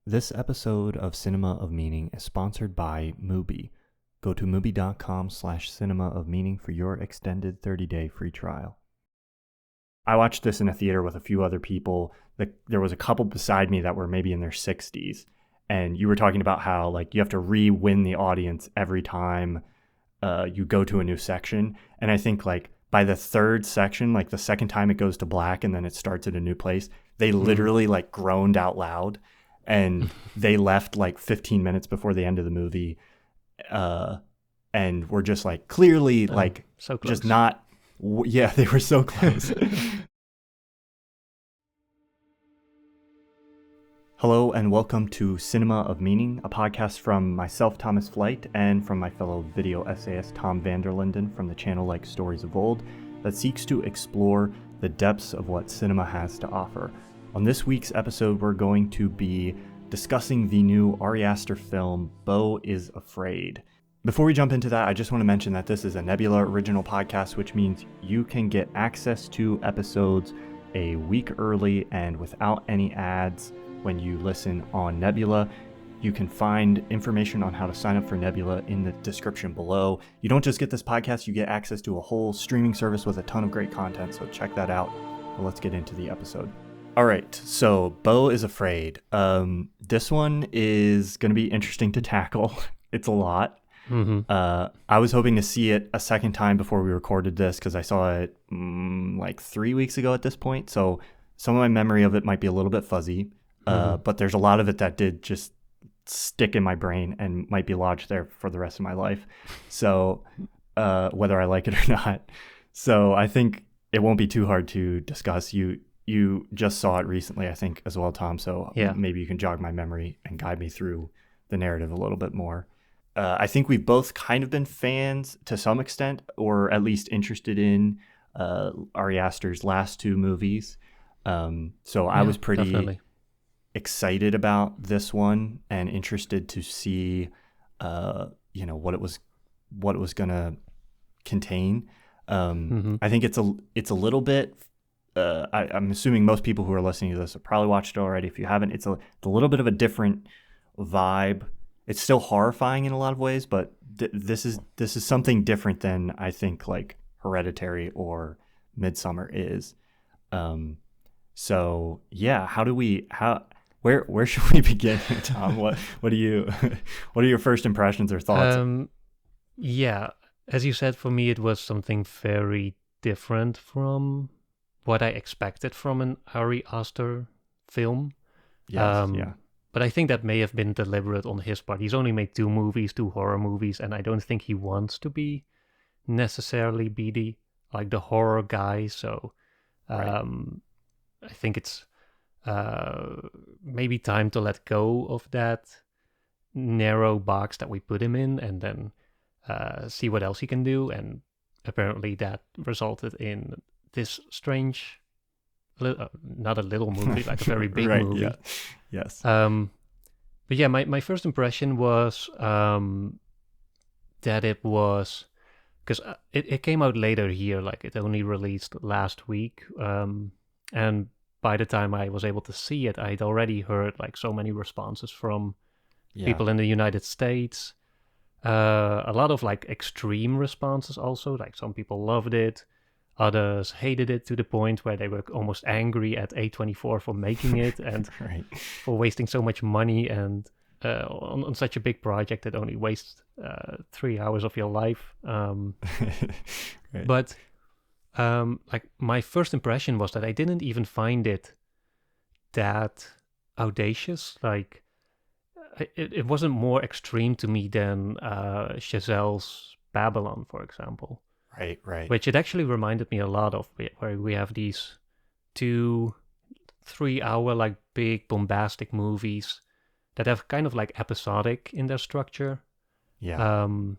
This episode of Cinema of Meaning is sponsored by MUBI. Go to mubi.com/cinema of meaning for your extended 30-day free trial. I watched this in a theater with a few other people. There was a couple beside me that were maybe in their 60s. And you were talking about how like you have to re-win the audience every time you go to a new section. And I think like by the third section, like the second time it goes to black and then it starts at a new place, they literally like groaned out loud. And they left like 15 minutes before the end of the movie. And were just like clearly like so close. Just not. Yeah, they were so close. Hello and welcome to Cinema of Meaning, a podcast from myself, Thomas Flight, and from my fellow video essayist, Tom Vanderlinden, from the channel Like Stories of Old, that seeks to explore the depths of what cinema has to offer. On this week's episode, we're going to be discussing the new Aster film, Beau is Afraid. Before we jump into that, I just want to mention that this is a Nebula original podcast, which means you can get access to episodes a week early and without any ads when you listen on Nebula. You can find information on how to sign up for Nebula in the description below. You don't just get this podcast, you get access to a whole streaming service with a ton of great content, so check that out. But let's get into the episode. All right, so Beau is Afraid. This one is going to be interesting to tackle. It's a lot. I was hoping to see it a second time before we recorded this because I saw it like 3 weeks ago at this point. So some of my memory of it might be a little bit fuzzy, but there's a lot of it that did just stick in my brain and might be lodged there for the rest of my life. So whether I like it or not. So I think it won't be too hard to discuss. You just saw it recently, I think, as well, Tom. So maybe you can jog my memory and guide me through the narrative a little bit more. I think we've both kind of been fans to some extent, or at least interested in Ari Aster's last two movies. So I was pretty excited about this one and interested to see, what it was gonna contain. I think it's a little bit. I'm assuming most people who are listening to this have probably watched it already. If you haven't, it's a little bit of a different vibe. It's still horrifying in a lot of ways, but this is something different than I think like Hereditary or Midsommar is. So yeah, where should we begin, Tom? What are your first impressions or thoughts? As you said, for me it was something very different from what I expected from an Ari Aster film. Yes, But I think that may have been deliberate on his part. He's only made two horror movies, and I don't think he wants to necessarily be the horror guy. So I think it's maybe time to let go of that narrow box that we put him in and then see what else he can do. And apparently that resulted in this strange, not a little movie, like a very big movie. Yeah. Yes. But yeah, my first impression was that it was, because it came out later here, like it only released last week. And by the time I was able to see it, I'd already heard like so many responses from people in the United States. A lot of like extreme responses also, like some people loved it. Others hated it to the point where they were almost angry at A24 for making it and for wasting so much money and on such a big project that only wastes 3 hours of your life. But like my first impression was that I didn't even find it that audacious. Like it wasn't more extreme to me than Chazelle's Babylon, for example. Right. Which it actually reminded me a lot of, where we have these 2-3 hour like big bombastic movies that have kind of like episodic in their structure. Yeah. And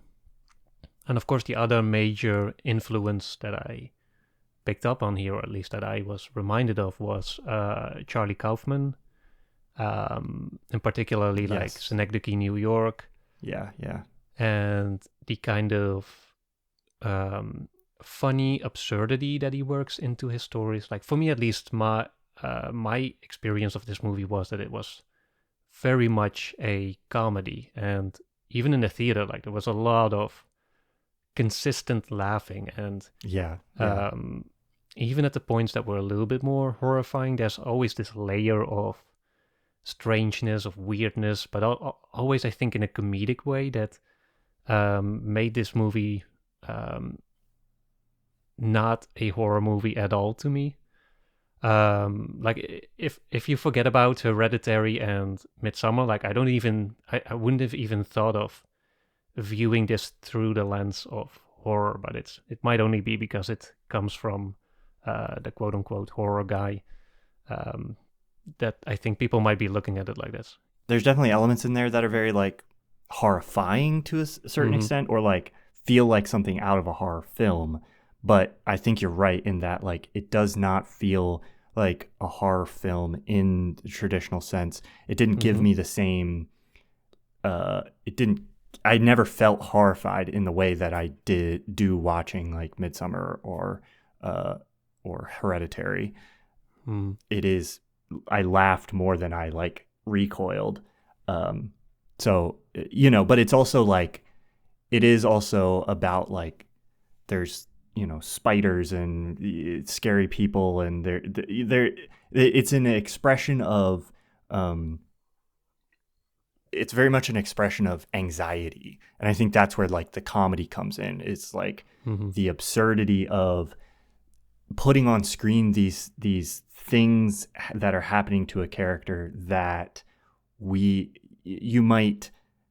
of course the other major influence that I picked up on here, or at least that I was reminded of, was Charlie Kaufman. In particularly like Synecdoche, New York. Yeah. And the kind of funny absurdity that he works into his stories. Like for me, at least, my experience of this movie was that it was very much a comedy. And even in the theater, like there was a lot of consistent laughing, and Yeah. even at the points that were a little bit more horrifying, there's always this layer of strangeness, of weirdness, but always, I think, in a comedic way that made this movie not a horror movie at all to me. Like if you forget about Hereditary and Midsummer, like I wouldn't have even thought of viewing this through the lens of horror, but it might only be because it comes from the quote unquote horror guy, that I think people might be looking at it like this. There's definitely elements in there that are very like horrifying to a certain extent, or like feel like something out of a horror film. But I think you're right in that like it does not feel like a horror film in the traditional sense. It didn't give me the same. I never felt horrified in the way that I do watching like Midsummer or Hereditary. It is. I laughed more than I like recoiled. So but it's also like it is also about like there's spiders and scary people, and it's an expression of it's very much an expression of anxiety, and I think that's where like the comedy comes in. It's like the absurdity of putting on screen these things that are happening to a character that you might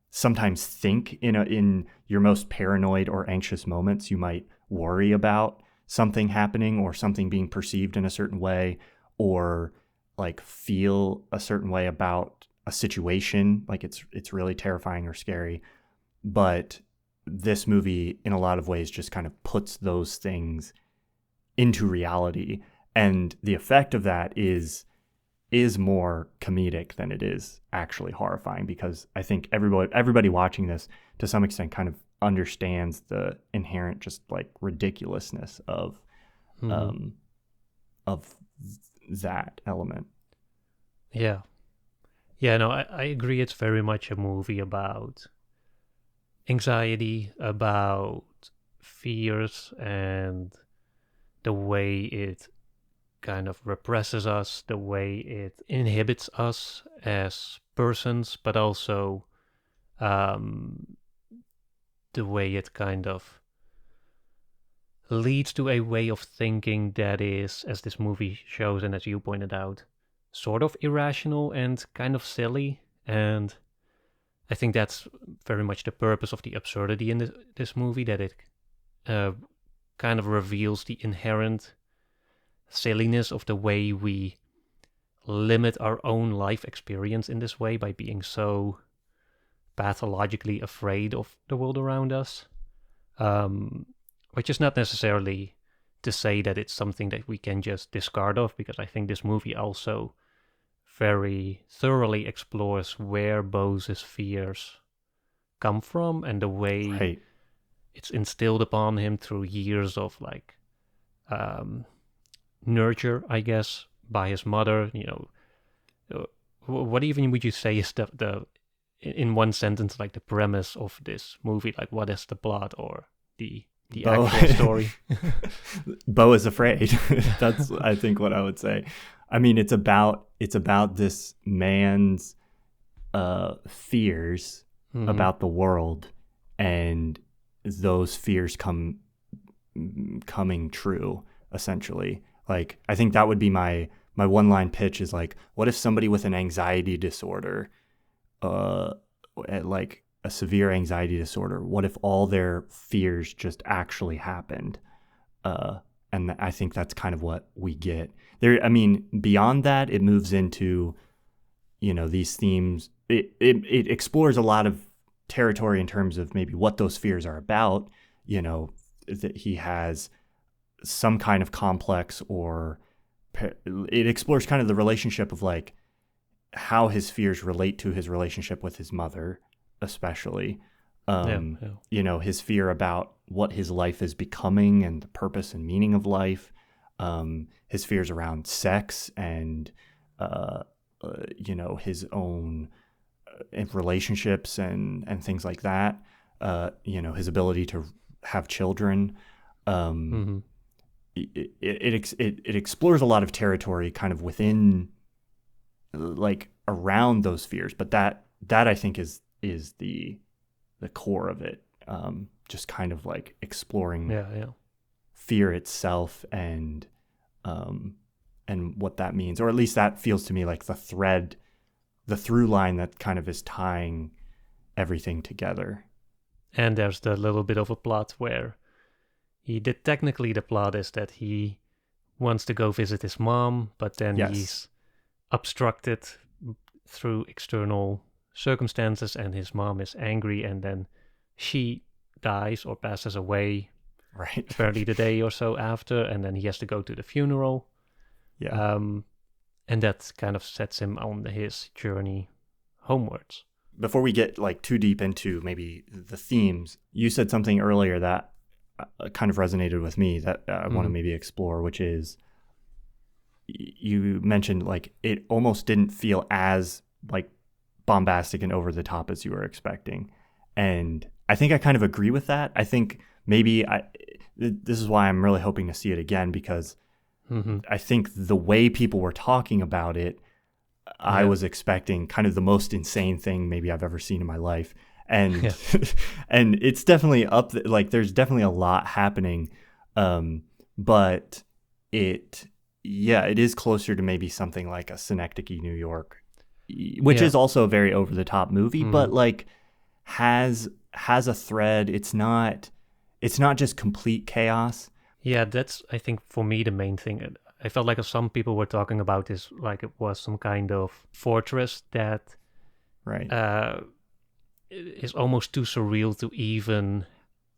sometimes think in your most paranoid or anxious moments, you might worry about something happening or something being perceived in a certain way, or like feel a certain way about a situation, like it's really terrifying or scary. But this movie in a lot of ways just kind of puts those things into reality, and the effect of that is more comedic than it is actually horrifying, because I think everybody watching this to some extent kind of understands the inherent just like ridiculousness of that element. Yeah. Yeah, no, I agree. It's very much a movie about anxiety, about fears, and the way it kind of represses us, the way it inhibits us as persons, but also the way it kind of leads to a way of thinking that is, as this movie shows and as you pointed out, sort of irrational and kind of silly. And I think that's very much the purpose of the absurdity in this movie, that it kind of reveals the inherent silliness of the way we limit our own life experience in this way by being so pathologically afraid of the world around us, which is not necessarily to say that it's something that we can just discard of, because I think this movie also very thoroughly explores where Beau's fears come from and the way it's instilled upon him through years of like nurture, I guess, by his mother. What even would you say is the in one sentence, like the premise of this movie? Like, what is the plot or the Beau, actual story? Beau is afraid. That's, I think, what I would say. I mean, it's about this man's fears about the world, and those fears coming true, essentially. Like, I think that would be my one-line pitch is like, what if somebody with an anxiety disorder, like a severe anxiety disorder, what if all their fears just actually happened? And I think that's kind of what we get there. I mean, beyond that, it moves into, these themes. It explores a lot of territory in terms of maybe what those fears are about. That he has some kind of complex, or it explores kind of the relationship of like how his fears relate to his relationship with his mother, especially. His fear about what his life is becoming and the purpose and meaning of life, his fears around sex and his own relationships and things like that. His ability to have children. It explores a lot of territory kind of within, like, around those fears, but that I think is the core of it. Just kind of like exploring fear itself and what that means, or at least that feels to me like the through line that kind of is tying everything together. And there's the little bit of a plot where technically the plot is that he wants to go visit his mom, but then he's obstructed through external circumstances, and his mom is angry, and then she dies or passes away, right? Apparently the day or so after, and then he has to go to the funeral. And that kind of sets him on his journey homewards. Before we get like too deep into maybe the themes, you said something earlier that kind of resonated with me that I want to maybe explore, which is you mentioned like it almost didn't feel as like bombastic and over the top as you were expecting. And I think I kind of agree with that. I think maybe this is why I'm really hoping to see it again, because I think the way people were talking about it, I was expecting kind of the most insane thing maybe I've ever seen in my life. And and it's definitely like there's definitely a lot happening. But it is closer to maybe something like a Synecdoche, New York, which is also a very over the top movie, but like has a thread. It's not just complete chaos. Yeah, that's, I think, for me, the main thing. I felt like some people were talking about this like it was some kind of fortress that is almost too surreal to even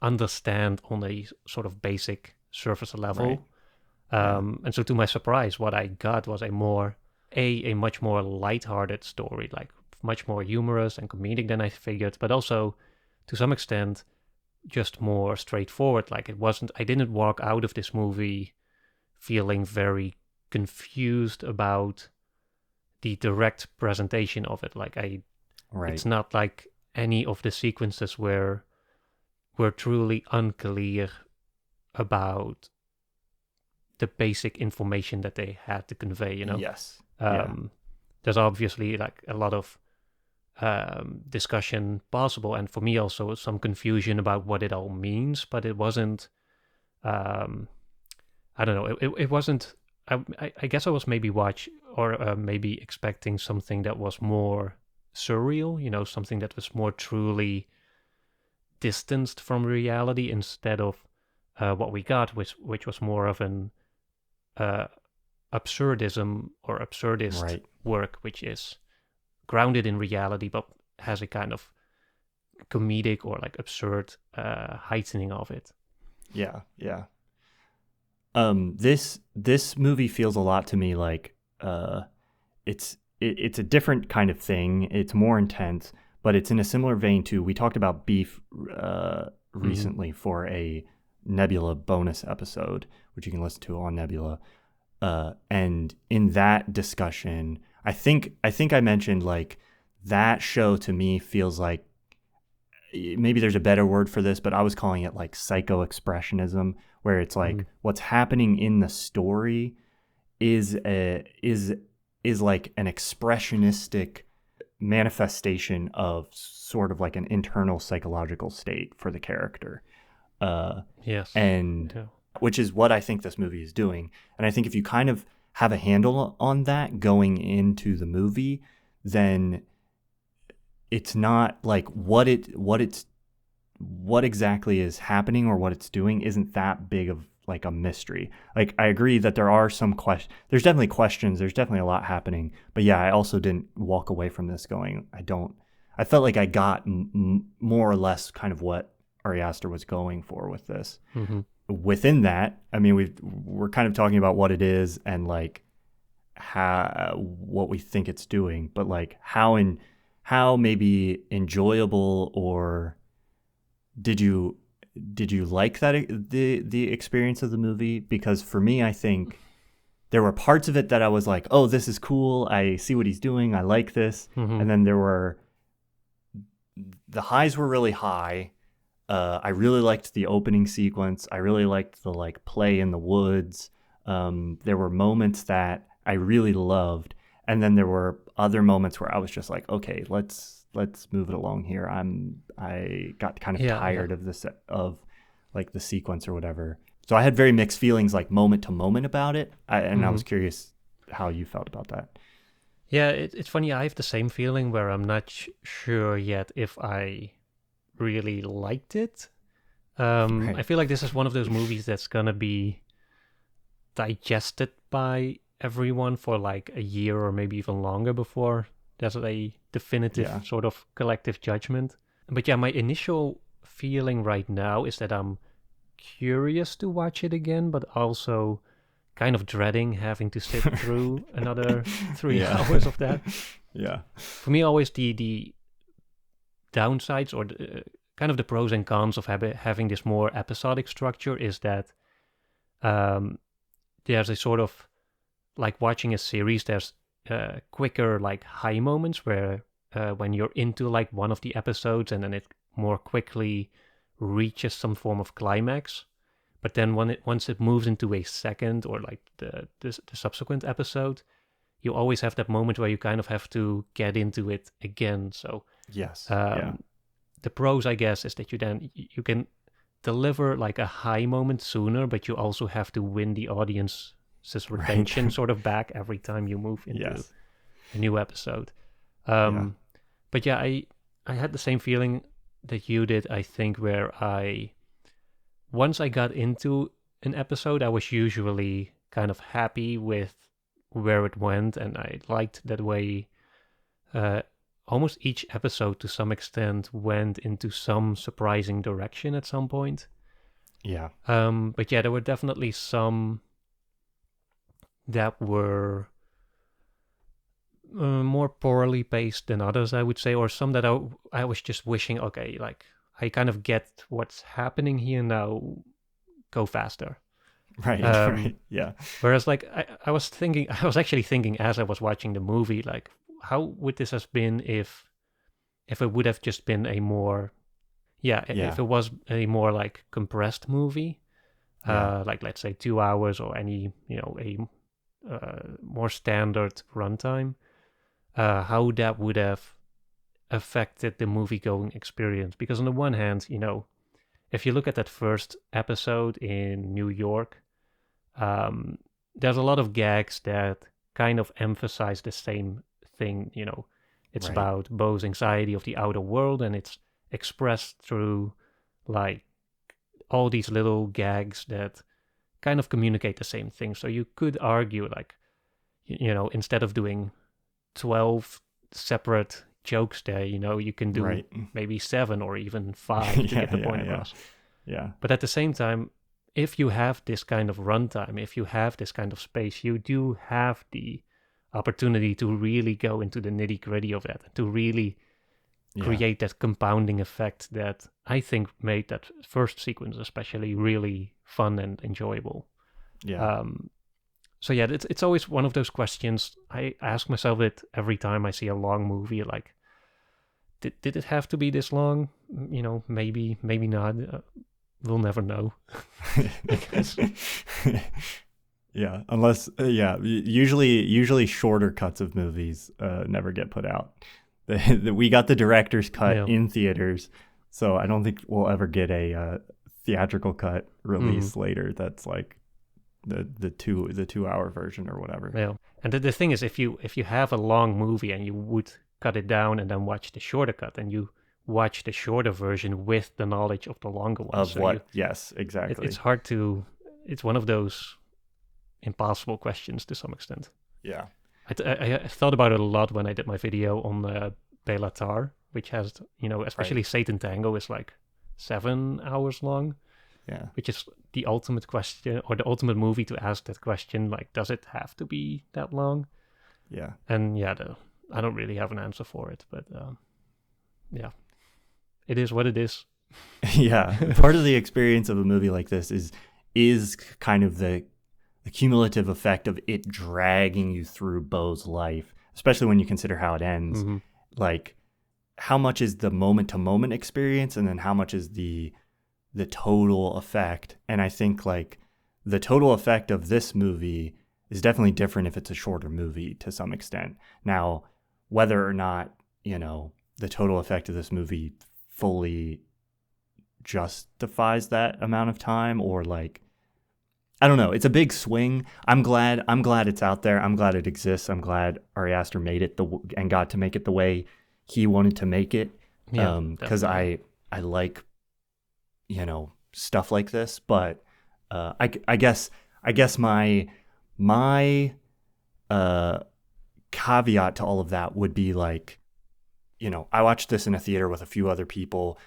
understand on a sort of basic surface level. And so to my surprise, what I got was a much more lighthearted story, like much more humorous and comedic than I figured, but also to some extent just more straightforward. Like I didn't walk out of this movie feeling very confused about the direct presentation of it. Like it's not like any of the sequences were truly unclear about the basic information that they had to convey, you know? Yes. There's obviously like a lot of discussion possible, and for me also some confusion about what it all means, but it wasn't I don't know, it wasn't I guess I was maybe maybe expecting something that was more surreal, you know, something that was more truly distanced from reality, instead of what we got, which was more of an absurdism or absurdist work, which is grounded in reality but has a kind of comedic or like absurd heightening of it. This movie feels a lot to me like it's a different kind of thing. It's more intense, but it's in a similar vein to, we talked about beef recently for a Nebula bonus episode, which you can listen to on Nebula. And in that discussion, I think I mentioned like that show to me feels like, maybe there's a better word for this, but I was calling it like psycho-expressionism, where it's like what's happening in the story is like an expressionistic manifestation of sort of like an internal psychological state for the character. Which is what I think this movie is doing. And I think if you kind of have a handle on that going into the movie, then it's not like what exactly is happening or what it's doing isn't that big of like a mystery. Like, I agree that there are some there's definitely questions, there's definitely a lot happening, but I also didn't walk away from this going, I felt like I got more or less kind of what Ari Aster was going for with this. Within that, I mean, we're kind of talking about what it is and like what we think it's doing, but like how maybe enjoyable, or did you like that the experience of the movie? Because for me, I think there were parts of it that I was like, oh, this is cool, I see what he's doing, I like this. And then there were the highs were really high. I really liked the opening sequence. I really liked the like play in the woods. There were moments that I really loved, and then there were other moments where I was just like, okay, let's move it along here. I got kind of tired of of like the sequence or whatever. So I had very mixed feelings, like moment to moment about it, and I was curious how you felt about that. Yeah, it's funny. I have the same feeling where I'm not sure yet if I really liked it. Right. I feel like this is one of those movies that's gonna be digested by everyone for like a year or maybe even longer before there's a definitive sort of collective judgment. But yeah, my initial feeling right now is that I'm curious to watch it again, but also kind of dreading having to sit through another 3 hours of that. Yeah. For me, always the downsides or kind of the pros and cons of having this more episodic structure is that there's a sort of, like watching a series, there's quicker like high moments where when you're into like one of the episodes and then it more quickly reaches some form of climax. But then once it moves into a second or like the subsequent episode, you always have that moment where you kind of have to get into it again. So yes, the pros, I guess, is that you can deliver like a high moment sooner, but you also have to win the audience's retention sort of back every time you move into a new episode. But yeah, I had the same feeling that you did, I think, where once I got into an episode, I was usually kind of happy with where it went, and I liked that way. Almost each episode, to some extent, went into some surprising direction at some point. Yeah. But yeah, there were definitely some that were more poorly paced than others, I would say, or some that I was just wishing, okay, like I kind of get what's happening here now, go faster. Right. Yeah. Whereas like I was actually thinking as I was watching the movie, like how would this have been if it would have just been a more if it was a more like compressed movie, like let's say 2 hours or any, a more standard runtime, how that would have affected the movie going experience. Because on the one hand, if you look at that first episode in New York, there's a lot of gags that kind of emphasize the same thing. It's about Beau's anxiety of the outer world, and it's expressed through like all these little gags that kind of communicate the same thing. So you could argue like, instead of doing 12 separate jokes there, you can do maybe 7 or even 5 to get the point across. Yeah. But at the same time, if you have this kind of runtime, if you have this kind of space, you do have the opportunity to really go into the nitty gritty of that, to really create that compounding effect that I think made that first sequence especially really fun and enjoyable. Yeah. So yeah, it's always one of those questions. I ask myself it every time I see a long movie, like, did it have to be this long? Maybe not. We'll never know. Yeah, unless usually shorter cuts of movies never get put out. We got the director's cut in theaters, so I don't think we'll ever get a theatrical cut release later. That's like the 2 hour version or whatever. Yeah, and the thing is, if you have a long movie and you would cut it down and then watch the shorter cut, and you watch the shorter version with the knowledge of the longer one. Yes, exactly. It's hard to. It's one of those impossible questions to some extent. Yeah. I thought about it a lot when I did my video on Bellatar, which has, especially Satan Tango is like 7 hours long. Yeah. Which is the ultimate question, or the ultimate movie to ask that question, like, does it have to be that long? Yeah. And I don't really have an answer for it, but it is what it is. Yeah. Part of the experience of a movie like this is kind of the cumulative effect of it dragging you through Beau's life, especially when you consider how it ends. Mm-hmm. Like, how much is the moment to moment experience, and then how much is the total effect. And I think like the total effect of this movie is definitely different if it's a shorter movie to some extent. Now, whether or not, the total effect of this movie fully justifies that amount of time, or like, I don't know. It's a big swing. I'm glad it's out there. I'm glad it exists. I'm glad Ari Aster made it and got to make it the way he wanted to make it. Yeah, because I like, stuff like this. But I guess my caveat to all of that would be like, I watched this in a theater with a few other people.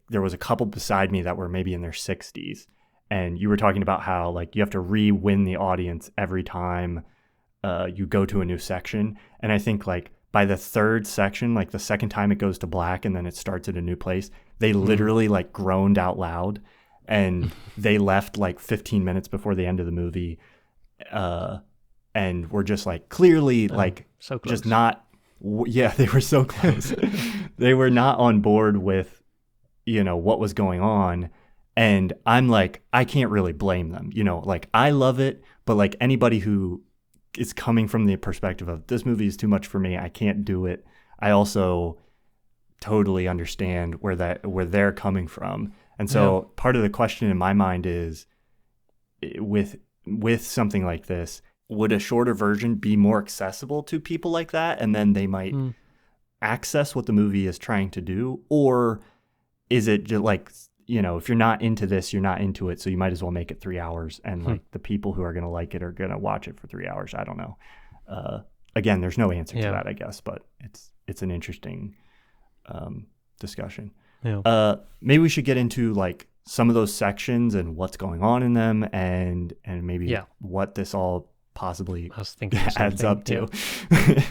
There was a couple beside me that were maybe in their 60s. And you were talking about how like you have to re-win the audience every time you go to a new section. And I think like by the third section, like the second time it goes to black and then it starts at a new place, they literally like groaned out loud, and they left like 15 minutes before the end of the movie. And were just like clearly like so close. Just not, yeah, they were so close. They were not on board with, what was going on. And I'm like, I can't really blame them. Like I love it, but like anybody who is coming from the perspective of this movie is too much for me, I can't do it. I also totally understand where they're coming from. And so part of the question in my mind is with something like this, would a shorter version be more accessible to people like that? And then they might access what the movie is trying to do? Or is it just like, if you're not into this, you're not into it. So you might as well make it 3 hours. And like the people who are going to like it are going to watch it for 3 hours. I don't know. Again, there's no answer to that, I guess, but it's an interesting discussion. Yeah. Maybe we should get into like some of those sections and what's going on in them, and maybe what this all possibly adds up to. Yeah.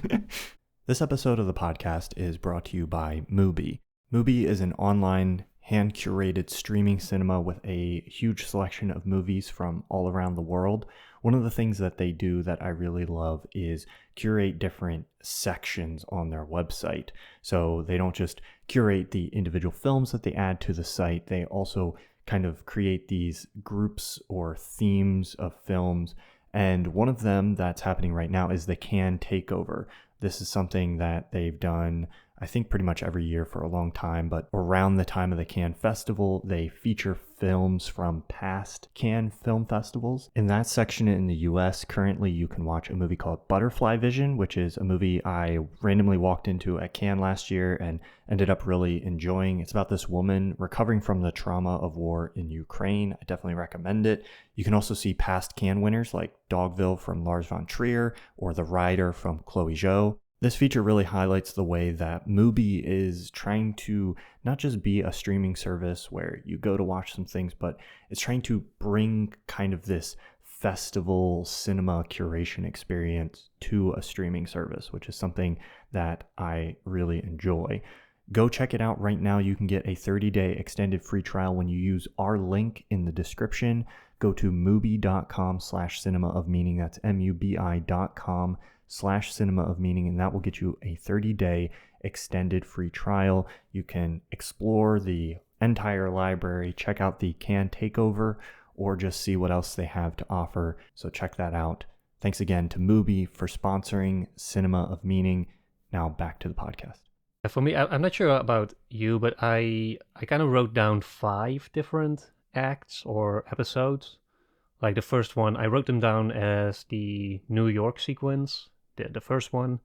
This episode of the podcast is brought to you by MUBI. MUBI is an online hand-curated streaming cinema with a huge selection of movies from all around the world. One of the things that they do that I really love is curate different sections on their website. So they don't just curate the individual films that they add to the site, they also kind of create these groups or themes of films. And one of them that's happening right now is the Cannes Takeover. This is something that they've done, I think, pretty much every year for a long time, but around the time of the Cannes Festival, they feature films from past Cannes Film Festivals. In that section in the US, currently you can watch a movie called Butterfly Vision, which is a movie I randomly walked into at Cannes last year and ended up really enjoying. It's about this woman recovering from the trauma of war in Ukraine. I definitely recommend it. You can also see past Cannes winners like Dogville from Lars von Trier or The Rider from Chloe Zhou. This feature really highlights the way that MUBI is trying to not just be a streaming service where you go to watch some things, but it's trying to bring kind of this festival cinema curation experience to a streaming service, which is something that I really enjoy. Go check it out right now. You can get a 30-day extended free trial when you use our link in the description. Go to mubi.com/cinema of meaning. That's mubi.com/cinema of meaning, and that will get you a 30-day extended free trial. You can explore the entire library, check out the Cannes Takeover, or just see what else they have to offer. So check that out. Thanks again to MUBI for sponsoring Cinema of Meaning. Now back to the podcast. For me, I'm not sure about you, but I kind of wrote down 5 different acts or episodes. Like the first one, I wrote them down as the New York sequence, the first one.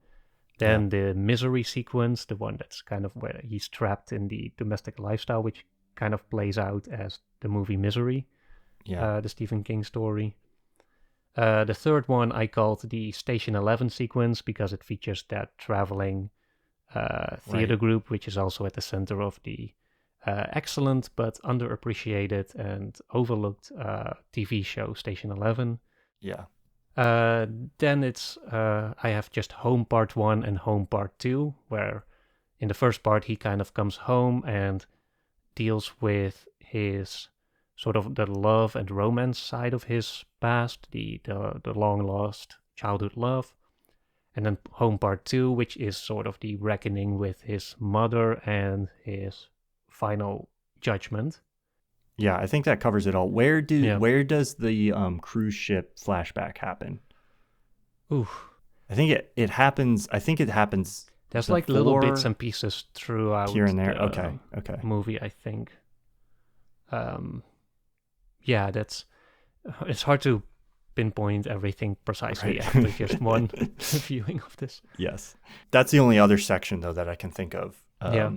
Then the misery sequence, the one that's kind of where he's trapped in the domestic lifestyle, which kind of plays out as the movie Misery, the Stephen King story. The third one I called the Station 11 sequence because it features that traveling theater group, which is also at the center of the excellent but underappreciated and overlooked TV show Station 11. Yeah. Then it's I have just Home Part 1 and Home Part 2, where in the first part he kind of comes home and deals with his sort of the love and romance side of his past, the long lost childhood love. And then Home Part 2, which is sort of the reckoning with his mother and his final judgment. Yeah, I think that covers it all. Where Yeah. does the cruise ship flashback happen? Ooh. I think it happens. I think it happens. There's like little bits before, and pieces throughout here and there. the Okay. movie, I think. Yeah, it's hard to pinpoint everything precisely Right. after just one viewing of this. Yes, that's the only other section though that I can think of. Yeah.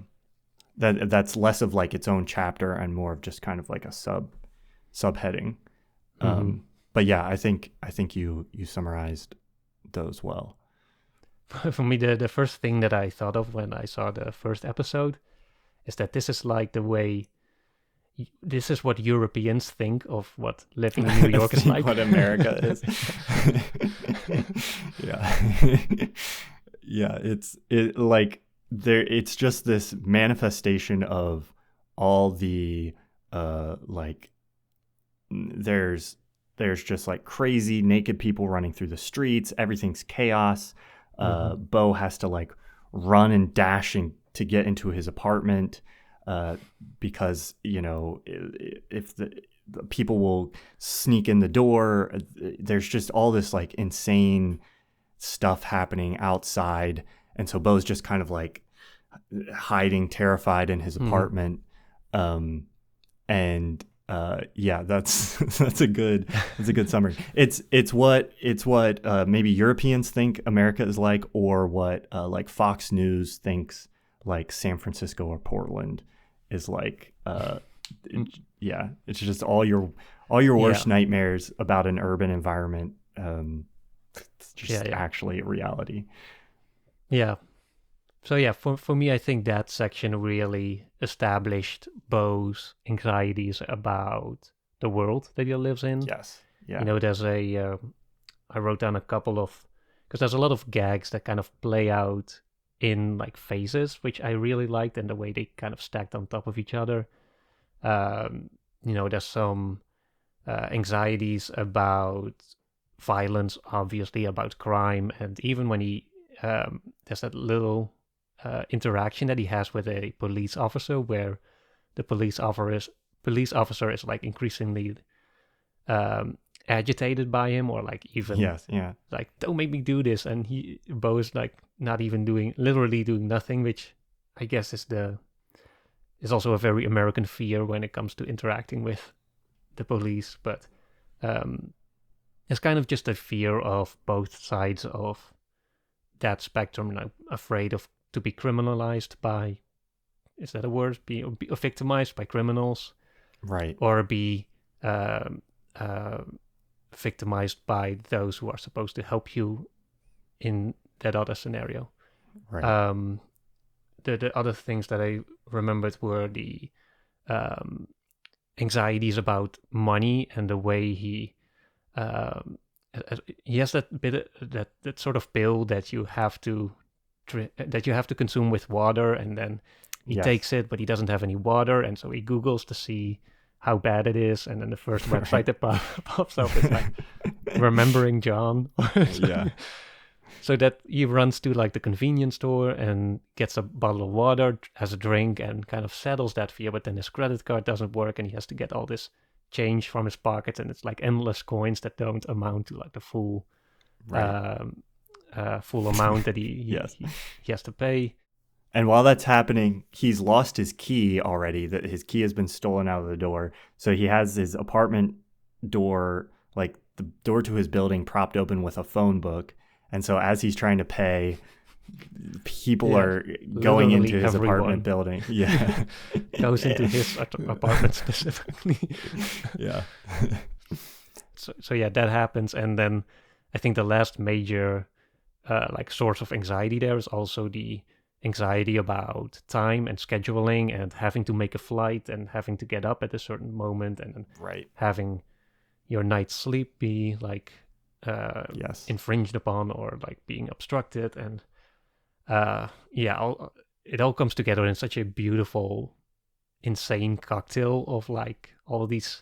That's less of like its own chapter and more of just kind of like a subheading. But yeah, I think you summarized those well. For me, the first thing that I thought of when I saw the first episode is that this is like the way, this is what Europeans think of what living in New York is like. What America is. Yeah. Yeah, it's just this manifestation of all the like there's just like crazy naked people running through the streets. Everything's chaos. Beau has to like run and dash to get into his apartment because, you know, if the people will sneak in the door. There's just all this like insane stuff happening outside. And so Beau's just kind of like hiding, terrified in his apartment. Yeah, that's a good summary. It's what maybe Europeans think America is like, or what like Fox News thinks like San Francisco or Portland is like. Yeah, it's just all your worst nightmares about an urban environment. It's just actually a reality. Yeah. So yeah, for me, I think that section really established Beau's anxieties about the world that he lives in. Yes. Yeah. You know, there's I wrote down a couple of, because there's a lot of gags that kind of play out in like phases, which I really liked, and the way they kind of stacked on top of each other. You know, there's some anxieties about violence, obviously, about crime, and even when he there's that little interaction that he has with a police officer, where the police officer is like increasingly agitated by him, or like even like, don't make me do this, and Beau is like not even literally doing nothing, which I guess is also a very American fear when it comes to interacting with the police. But it's kind of just a fear of both sides of that spectrum, and I'm afraid to be criminalized by, is that a word? Be victimized by criminals, right? Or be victimized by those who are supposed to help you in that other scenario. Right. The other things that I remembered were the anxieties about money, and the way he has that bit, that sort of pill that you have to consume with water, and then he takes it, but he doesn't have any water, and so he Googles to see how bad it is, and then the first website that pops up is like Remembering John. Yeah. So that he runs to like the convenience store and gets a bottle of water, has a drink, and kind of settles that fear. But then his credit card doesn't work, and he has to get all this change from his pockets, and it's like endless coins that don't amount to like the full full amount that he has to pay. And while that's happening, he's lost his key already. That his key has been stolen out of the door. So he has his apartment door, like the door to his building, propped open with a phone book. And so as he's trying to pay, people are going into his apartment building. Yeah. Goes into his apartment specifically. Yeah. So yeah, that happens. And then I think the last major like source of anxiety there is also the anxiety about time and scheduling, and having to make a flight, and having to get up at a certain moment, and then having your night's sleep be like infringed upon, or like being obstructed. And it all comes together in such a beautiful, insane cocktail of like all these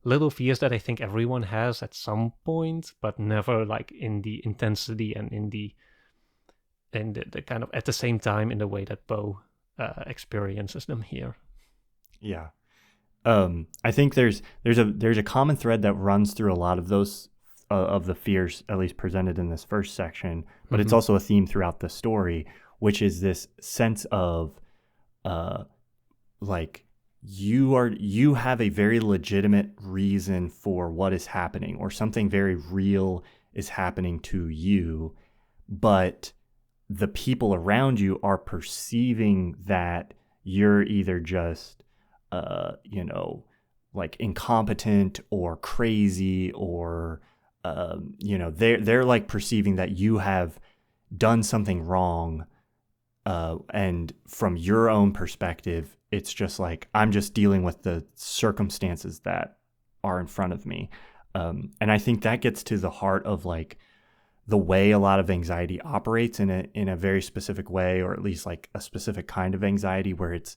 little fears that I think everyone has at some point, but never like in the intensity and in the in the kind of at the same time in the way that Beau experiences them here. Yeah. I think there's a common thread that runs through a lot of those of the fears, at least presented in this first section, but it's also a theme throughout the story, which is this sense of like you have a very legitimate reason for what is happening, or something very real is happening to you, but the people around you are perceiving that you're either just like incompetent or crazy, or they're like perceiving that you have done something wrong, and from your own perspective, it's just like, I'm just dealing with the circumstances that are in front of me. And I think that gets to the heart of like the way a lot of anxiety operates in a very specific way, or at least like a specific kind of anxiety where it's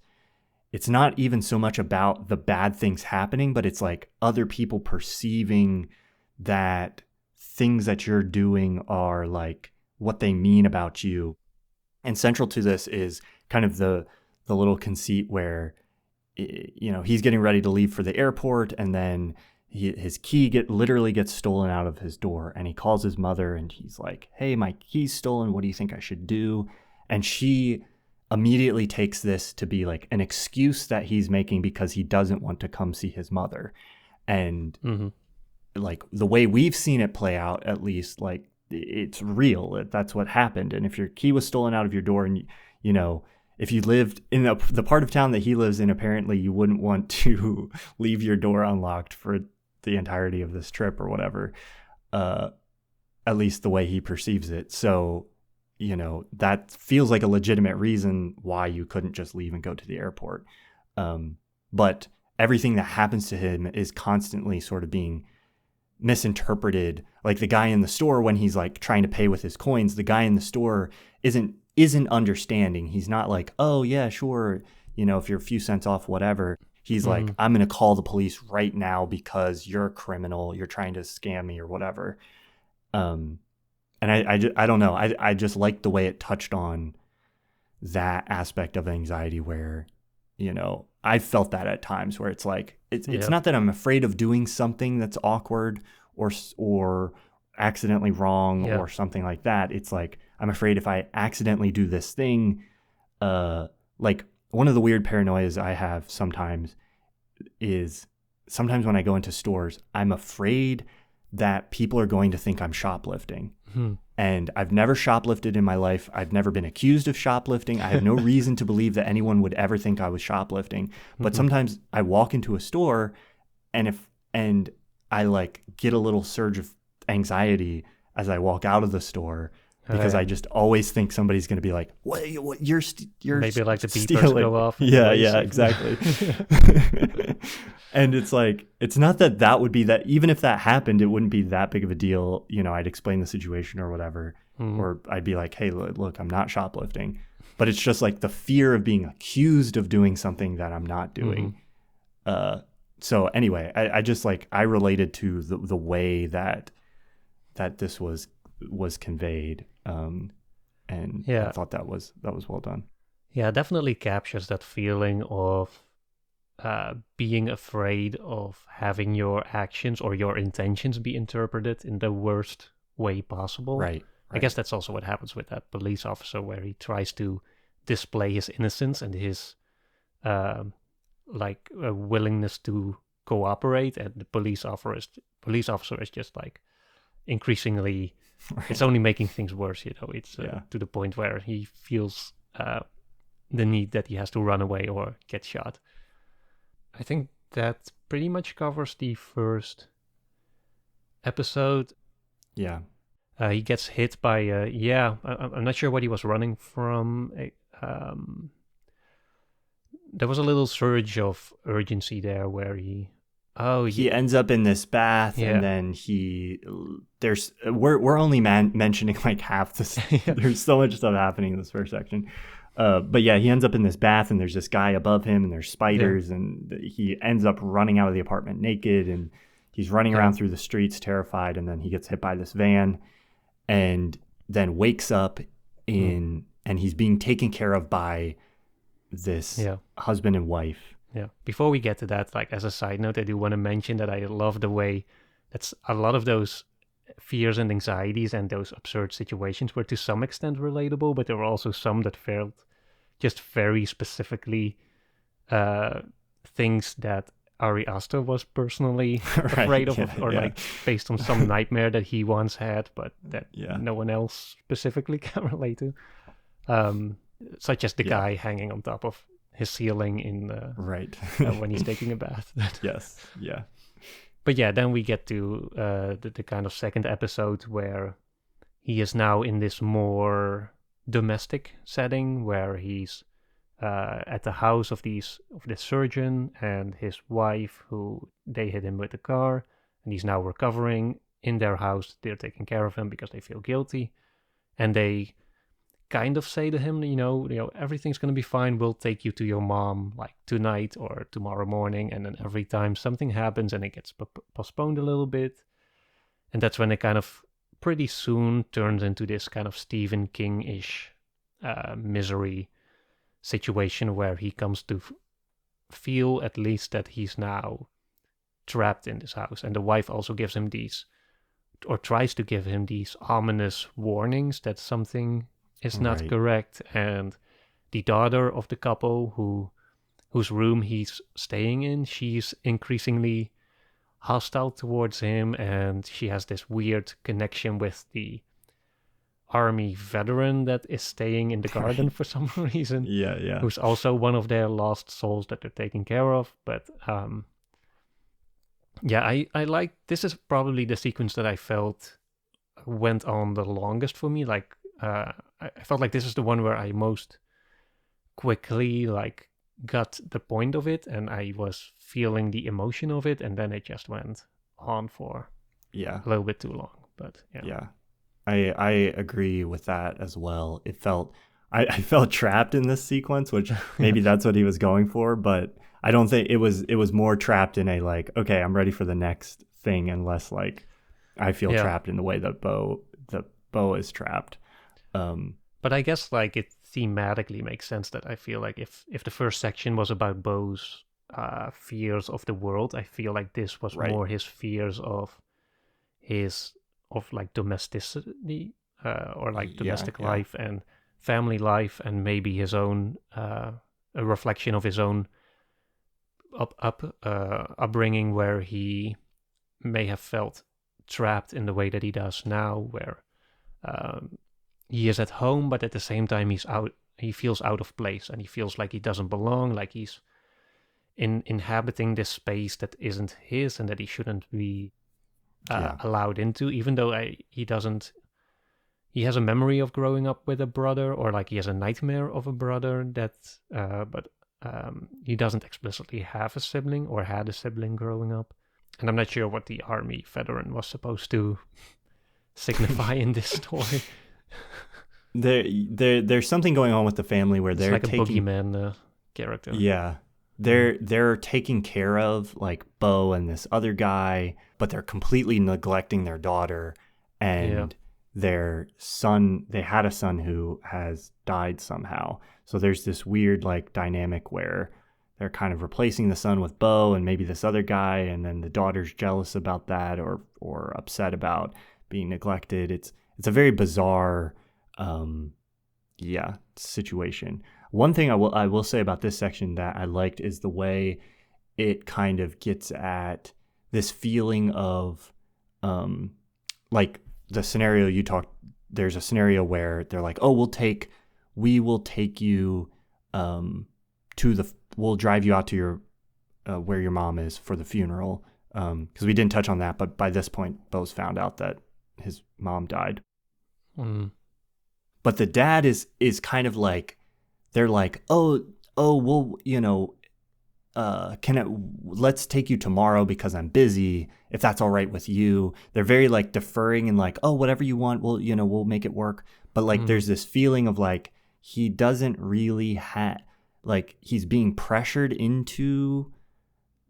not even so much about the bad things happening, but it's like other people perceiving that things that you're doing are like what they mean about you. And central to this is kind of the little conceit where, he's getting ready to leave for the airport, and then his key literally gets stolen out of his door, and he calls his mother and he's like, "Hey, my key's stolen. What do you think I should do?" And she immediately takes this to be like an excuse that he's making because he doesn't want to come see his mother. And like the way we've seen it play out, at least, like it's real. That's what happened. And if your key was stolen out of your door, and if you lived in the part of town that he lives in, apparently you wouldn't want to leave your door unlocked for the entirety of this trip or whatever, at least the way he perceives it. So, that feels like a legitimate reason why you couldn't just leave and go to the airport. But everything that happens to him is constantly sort of being misinterpreted. Like the guy in the store, when he's like trying to pay with his coins, the guy in the store isn't understanding. He's not like, "Oh yeah, sure, if you're a few cents off, whatever." He's like, "I'm going to call the police right now because you're a criminal. You're trying to scam me or whatever." And I don't know. I just like the way it touched on that aspect of anxiety where, I've felt that at times where it's like, it's not that I'm afraid of doing something that's awkward or accidentally wrong or something like that. It's like, I'm afraid if I accidentally do this thing, like one of the weird paranoias I have sometimes is sometimes when I go into stores, I'm afraid that people are going to think I'm shoplifting. And I've never shoplifted in my life. I've never been accused of shoplifting. I have no reason to believe that anyone would ever think I was shoplifting. But sometimes I walk into a store and I like get a little surge of anxiety as I walk out of the store, because I just always think somebody's going to be like, "What? You're maybe like the beepers stealing." go off. Yeah, exactly. And it's like, it's not that would be that, even if that happened, it wouldn't be that big of a deal. I'd explain the situation or whatever, or I'd be like, "Hey, look, I'm not shoplifting." But it's just like the fear of being accused of doing something that I'm not doing. So anyway, I just like, I related to the way that this was conveyed. And I thought that was well done. Yeah, it definitely captures that feeling of being afraid of having your actions or your intentions be interpreted in the worst way possible. Right. I guess that's also what happens with that police officer, where he tries to display his innocence and his willingness to cooperate, and the police officer is just like increasingly, it's only making things worse. It's to the point where he feels the need that he has to run away or get shot. I think that pretty much covers the first episode. Yeah. He gets hit by, I'm not sure what he was running from. There was a little surge of urgency there where he ends up in this bath, and then we're only mentioning like half this. There's so much stuff happening in this first section. But yeah, he ends up in this bath, and there's this guy above him, and there's spiders, and he ends up running out of the apartment naked, and he's running around through the streets terrified, and then he gets hit by this van, and then wakes up and he's being taken care of by this husband and wife. Yeah. Before we get to that, like as a side note, I do want to mention that I love the way that's a lot of those fears and anxieties and those absurd situations were to some extent relatable, but there were also some that felt just very specifically things that Ari Aster was personally afraid of, or like based on some nightmare that he once had, but that no one else specifically can relate to. Such as the guy hanging on top of his ceiling in when he's taking a bath. Yes, yeah. But yeah, then we get to the kind of second episode where he is now in this more domestic setting where he's at the house of the surgeon and his wife, who they hit him with the car, and he's now recovering in their house. They're taking care of him because they feel guilty, and they kind of say to him, you know, everything's gonna be fine. We'll take you to your mom like tonight or tomorrow morning. And then every time something happens and it gets postponed a little bit, and that's when it kind of pretty soon turns into this kind of Stephen King-ish misery situation where he comes to feel at least that he's now trapped in this house. And the wife also gives him these, or tries to give him these ominous warnings that something is not correct. And the daughter of the couple whose room he's staying in, she's increasingly hostile towards him, and she has this weird connection with the army veteran that is staying in the garden for some reason. Yeah. Who's also one of their lost souls that they're taking care of. But I like, this is probably the sequence that I felt went on the longest for me. Like I felt like this is the one where I most quickly like got the point of it, and I was feeling the emotion of it, and then it just went on for a little bit too long. But I agree with that as well. It felt I felt trapped in this sequence, which maybe that's what he was going for, but I don't think it was more trapped in a like, okay, I'm ready for the next thing, and less like I feel trapped in the way that Beau is trapped. But I guess like it thematically makes sense that I feel like if the first section was about Beau's fears of the world, I feel like this was more his fears of like domesticity or like domestic life and family life, and maybe his own a reflection of his own upbringing, where he may have felt trapped in the way that he does now, where he is at home, but at the same time he feels out of place, and he feels like he doesn't belong, like he's inhabiting this space that isn't his and that he shouldn't be allowed into, even though he has a memory of growing up with a brother, or like he has a nightmare of a brother but he doesn't explicitly have a sibling or had a sibling growing up. And I'm not sure what the army veteran was supposed to signify in this story. There's something going on with the family where they're like a boogeyman character. Yeah. They're taking care of like Beau and this other guy, but they're completely neglecting their daughter and their son. They had a son who has died somehow. So there's this weird like dynamic where they're kind of replacing the son with Beau and maybe this other guy, and then the daughter's jealous about that or upset about being neglected. It's a very bizarre situation. One thing I will say about this section that I liked is the way it kind of gets at this feeling of like the scenario you talked. There's a scenario where they're like, oh, we will take you we'll drive you out to your where your mom is for the funeral, because we didn't touch on that, but by this point Beau's found out that his mom died. But the dad is kind of like, they're like, oh, well, let's take you tomorrow because I'm busy, if that's all right with you. They're very like deferring and like, oh, whatever you want, we'll make it work. But like there's this feeling of like he doesn't really like he's being pressured into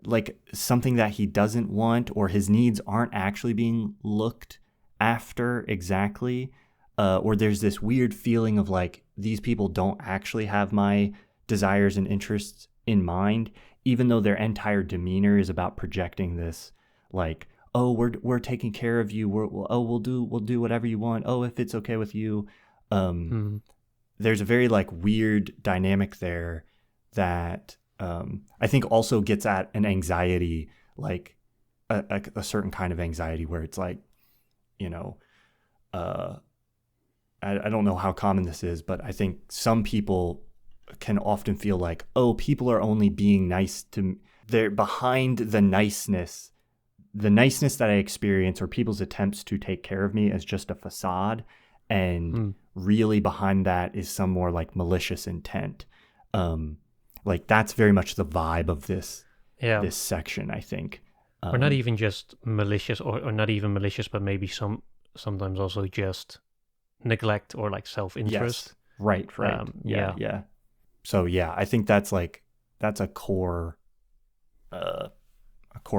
like something that he doesn't want, or his needs aren't actually being looked after exactly. or there's this weird feeling of like these people don't actually have my desires and interests in mind, even though their entire demeanor is about projecting this like, oh, we're taking care of you, we'll do whatever you want, oh, if it's okay with you. There's a very like weird dynamic there that I think also gets at an anxiety, like a certain kind of anxiety where it's like, you know, I don't know how common this is, but I think some people can often feel like, oh, people are only being nice to me. They're behind the niceness that I experience, or people's attempts to take care of me, as just a facade. And really behind that is some more like malicious intent. Like that's very much the vibe of this section, I think. Or not even just malicious, or not even malicious, but maybe sometimes also just neglect or like self-interest. Yes. Right. Yeah. So yeah, I think that's a core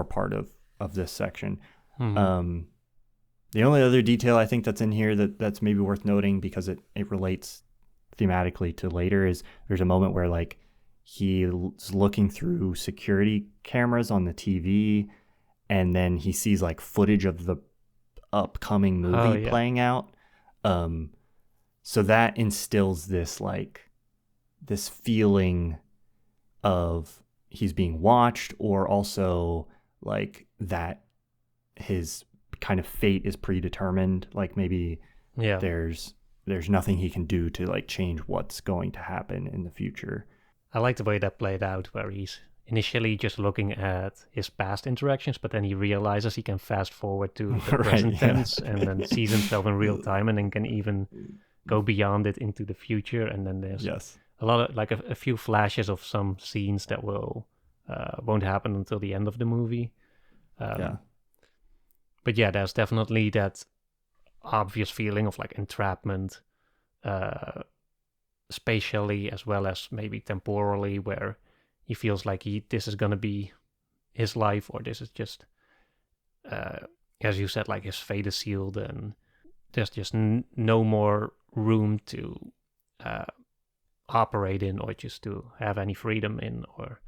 part of this section. The only other detail I think that's in here that's maybe worth noting, because it relates thematically to later, is there's a moment where like he's looking through security cameras on the TV, and then he sees like footage of the upcoming movie playing out. So that instills this feeling of he's being watched, or also like that his kind of fate is predetermined. Like maybe there's nothing he can do to like change what's going to happen in the future. I like the way that played out, where he's initially just looking at his past interactions, but then he realizes he can fast forward to the present tense, and then sees himself in real time, and then can even go beyond it into the future. And then there's a lot of like a few flashes of some scenes that won't happen until the end of the movie. But yeah, there's definitely that obvious feeling of like entrapment, spatially as well as maybe temporally, where he feels like this is going to be his life, or this is just, as you said, like his fate is sealed, and there's just no more room to operate in, or just to have any freedom in, or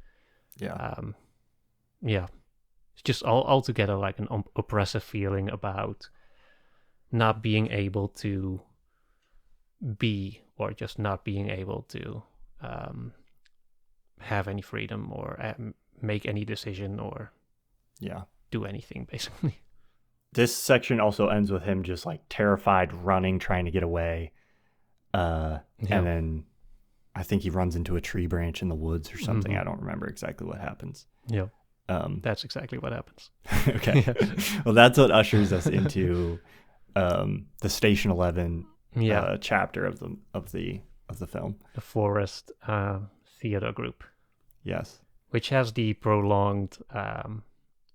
it's just altogether like an oppressive feeling about not being able to be, or just not being able to have any freedom, or make any decision, or do anything, basically. This section also ends with him just like terrified, running, trying to get away. And then I think he runs into a tree branch in the woods or something. I don't remember exactly what happens. Yeah. That's exactly what happens. Okay. Well, that's what ushers us into the Station 11 chapter of the film. The Forest Theater Group. Yes. Which has the prolonged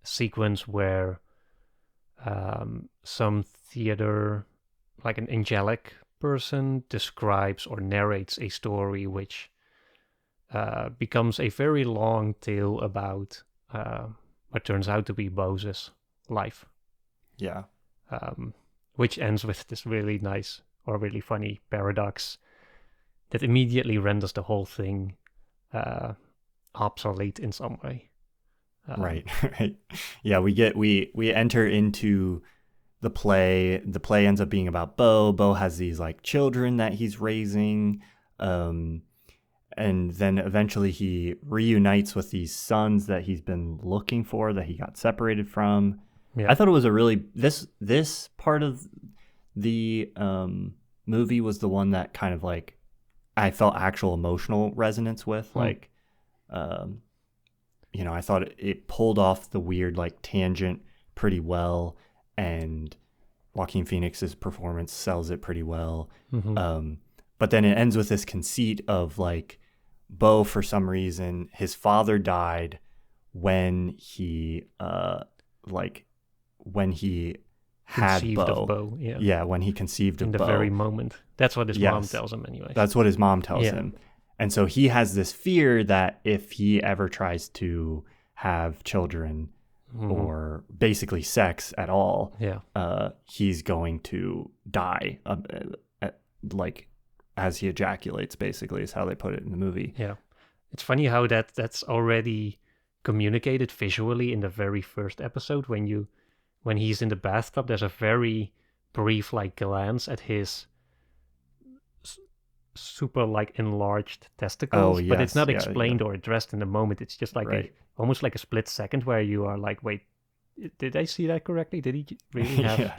sequence where some theater, like an angelic person, describes or narrates a story which becomes a very long tale about what turns out to be Beau's life. Yeah. Which ends with this really nice or really funny paradox that immediately renders the whole thing obsolete in some way. Right. Yeah, we enter into the play. The play ends up being about Beau. Beau has these like children that he's raising, and then eventually he reunites with these sons that he's been looking for, that he got separated from. Yeah. I thought it was a really this part of the movie was the one that kind of like I felt actual emotional resonance with. Like, I thought it pulled off the weird like tangent pretty well, and Joaquin Phoenix's performance sells it pretty well. But then it ends with this conceit of like Beau, for some reason, his father died when he had conceived Beau. Of Beau. When he conceived of Beau. In the very moment. That's what his mom tells him anyway. That's what his mom tells him. And so he has this fear that if he ever tries to have children or basically sex at all, he's going to die like as he ejaculates, basically, is how they put it in the movie. Yeah. It's funny how that's already communicated visually in the very first episode when he's in the bathtub. There's a very brief like glance at his super like enlarged testicles, but it's not explained or addressed in the moment. It's just like almost like a split second where you are like, wait, did I see that correctly? Did he really have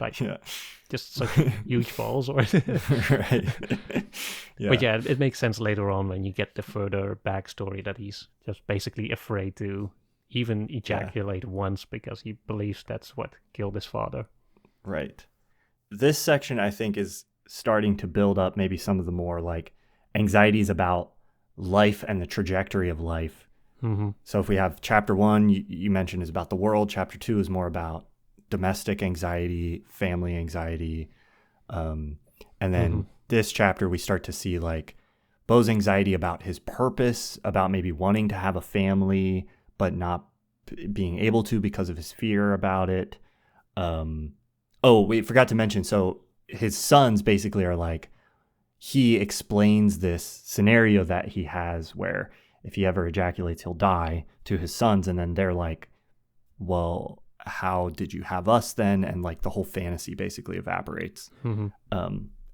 just such huge balls? Or right? But yeah, it makes sense later on when you get the further backstory that he's just basically afraid to even ejaculate once because he believes that's what killed his father. Right. This section, I think, is starting to build up maybe some of the more like anxieties about life and the trajectory of life. Mm-hmm. So if we have chapter 1, you mentioned, is about the world. Chapter 2 is more about domestic anxiety, family anxiety. And then this chapter, we start to see like Beau's anxiety about his purpose, about maybe wanting to have a family, but not being able to because of his fear about it. Oh, we forgot to mention. So his sons basically are like, he explains this scenario that he has where if he ever ejaculates, he'll die to his sons. And then they're like, well, how did you have us then? And like the whole fantasy basically evaporates. Mm-hmm.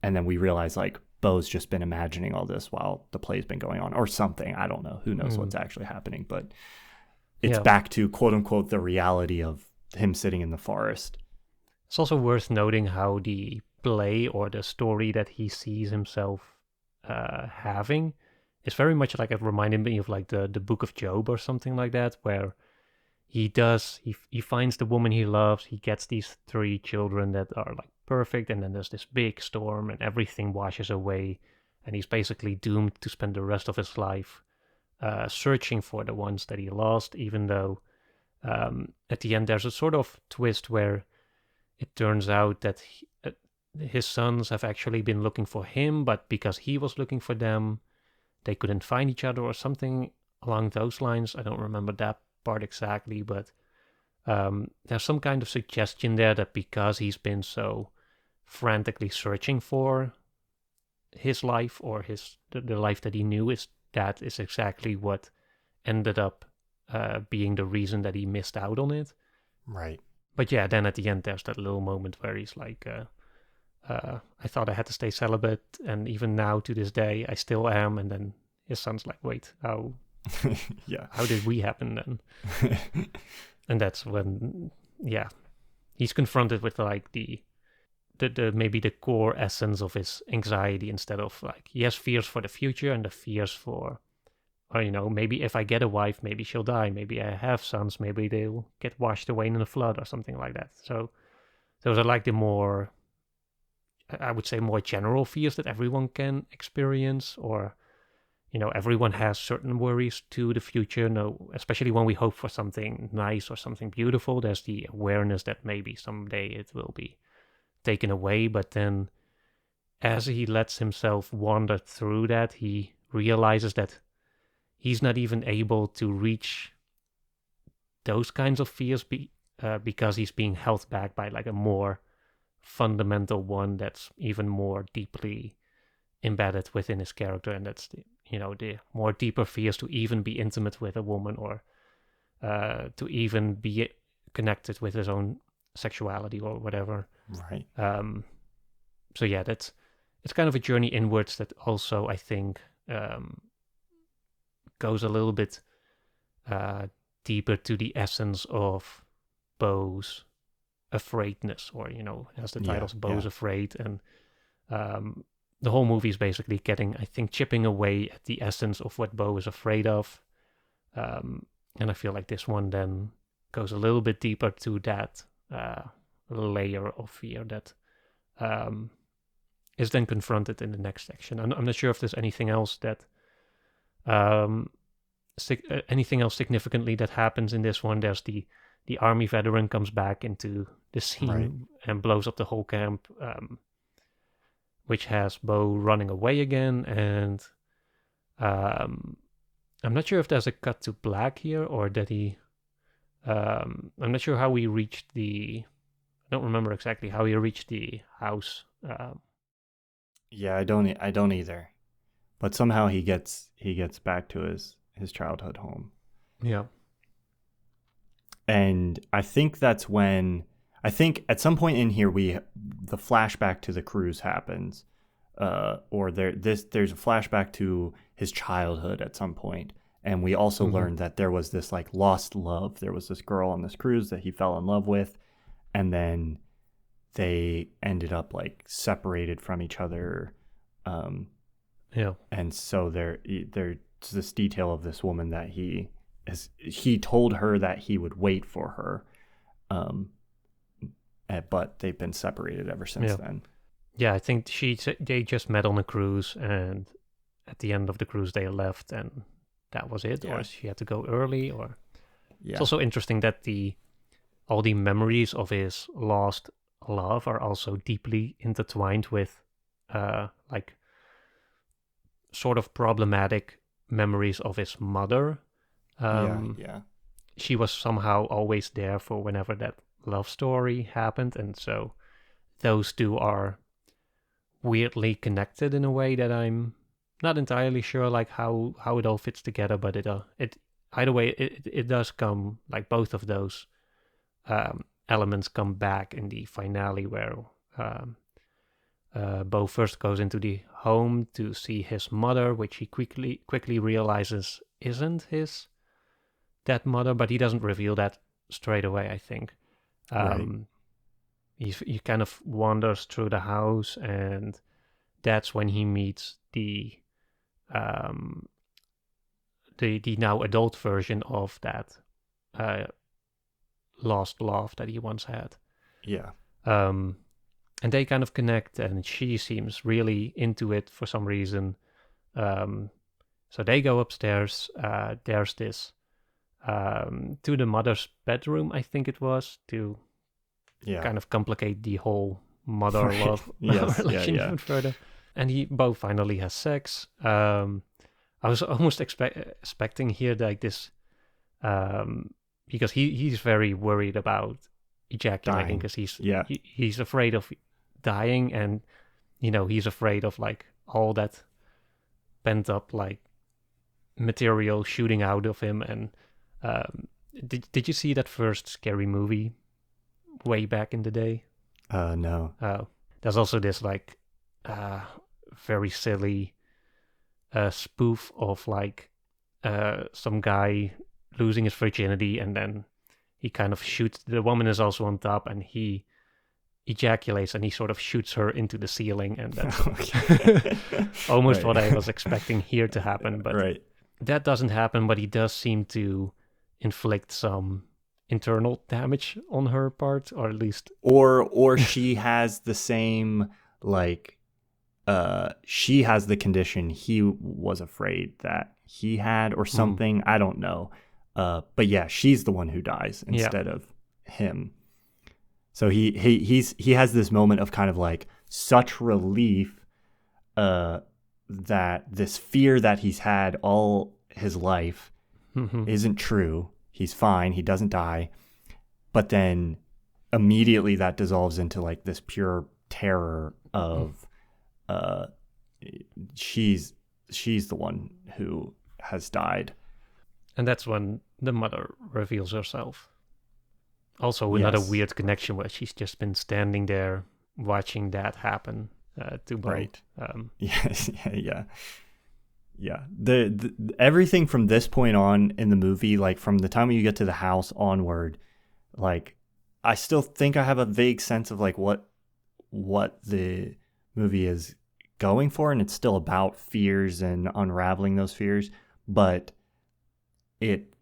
And then we realize like Beau's just been imagining all this while the play's been going on or something. I don't know. Who knows what's actually happening, but it's back to quote unquote the reality of him sitting in the forest. It's also worth noting how the play or the story that he sees himself having is very much like it reminded me of like the Book of Job or something like that, where he finds the woman he loves, he gets these 3 children that are like perfect, and then there's this big storm and everything washes away, and he's basically doomed to spend the rest of his life searching for the ones that he lost, even though at the end there's a sort of twist where it turns out that his sons have actually been looking for him, but because he was looking for them, they couldn't find each other or something along those lines. I don't remember that part exactly, but there's some kind of suggestion there that because he's been so frantically searching for his life or the life that he knew, is exactly what ended up being the reason that he missed out on it. Right. But yeah, then at the end there's that little moment where he's like, I thought I had to stay celibate, and even now to this day I still am. And then his son's like, wait, how how did we happen then? And that's when he's confronted with like the maybe the core essence of his anxiety, instead of like, he has fears for the future and the fears for, or maybe if I get a wife, maybe she'll die, maybe I have sons, maybe they'll get washed away in a flood or something like that. So those are like the more, I would say, more general fears that everyone can experience, or everyone has certain worries to the future. No, especially when we hope for something nice or something beautiful, there's the awareness that maybe someday it will be taken away. But then as he lets himself wander through that, he realizes that he's not even able to reach those kinds of fears because he's being held back by like a more fundamental one that's even more deeply embedded within his character, and that's the more deeper fears to even be intimate with a woman, or to even be connected with his own sexuality or whatever. Right. So yeah, it's kind of a journey inwards that also, I think, goes a little bit deeper to the essence of Beau's afraidness, or as the title's Beau's Afraid. And the whole movie is basically chipping away at the essence of what Beau is afraid of. And I feel like this one then goes a little bit deeper to that layer of fear that is then confronted in the next section. I'm not sure if there's anything else that anything else significantly that happens in this one. There's the army veteran comes back into the scene and blows up the whole camp, which has Beau running away again. And I'm not sure if there's a cut to black here, or that he I'm not sure how we reached I don't remember exactly how he reached the house. Yeah, I don't either. But somehow he gets back to his childhood home. Yeah. And I think that's when I think at some point in here the flashback to the cruise happens. Or there's a flashback to his childhood at some point. And we also learned that there was this like lost love. There was this girl on this cruise that he fell in love with, and then they ended up like separated from each other. Yeah. And so there's this detail of this woman that he told her that he would wait for her, but they've been separated ever since then. Yeah, I think they just met on a cruise, and at the end of the cruise they left, and that was it. Yeah. Or she had to go early. Or Yeah. it's also interesting that all the memories of his lost love are also deeply intertwined with like sort of problematic memories of his mother. Yeah. She was somehow always there for whenever that love story happened, and so those two are weirdly connected in a way that I'm not entirely sure like how it all fits together, but it either way it does come, like both of those elements come back in the finale, where Beau first goes into the home to see his mother, which he quickly realizes isn't his dead mother, but he doesn't reveal that straight away, I think. Right. He kind of wanders through the house, and that's when he meets the now adult version of that lost love that he once had. Yeah. And they kind of connect, and she seems really into it for some reason. So they go upstairs. There's this to the mother's bedroom, I think it was, to kind of complicate the whole mother-love relationship further. And Beau finally has sex. I was almost expecting here like this, because he's very worried about ejaculating, because he's afraid of dying, and he's afraid of like all that pent up like material shooting out of him. And did you see that first Scary Movie way back in the day? No. There's also this like very silly spoof of like some guy losing his virginity, and then he kind of shoots, the woman is also on top, and he ejaculates and he sort of shoots her into the ceiling, and that's almost what I was expecting here to happen, but that doesn't happen. But he does seem to inflict some internal damage on her part, or at least or she has the same like she has the condition he was afraid that he had or something. I don't know, but yeah, she's the one who dies instead of him. So he has this moment of kind of like such relief that this fear that he's had all his life isn't true. He's fine. He doesn't die. But then immediately that dissolves into like this pure terror of she's the one who has died. And that's when the mother reveals herself. Also another weird connection where she's just been standing there watching that happen to Beau. Right. Yeah. The everything from this point on in the movie, like from the time you get to the house onward, like I still think I have a vague sense of like what the movie is going for, and it's still about fears and unraveling those fears, but it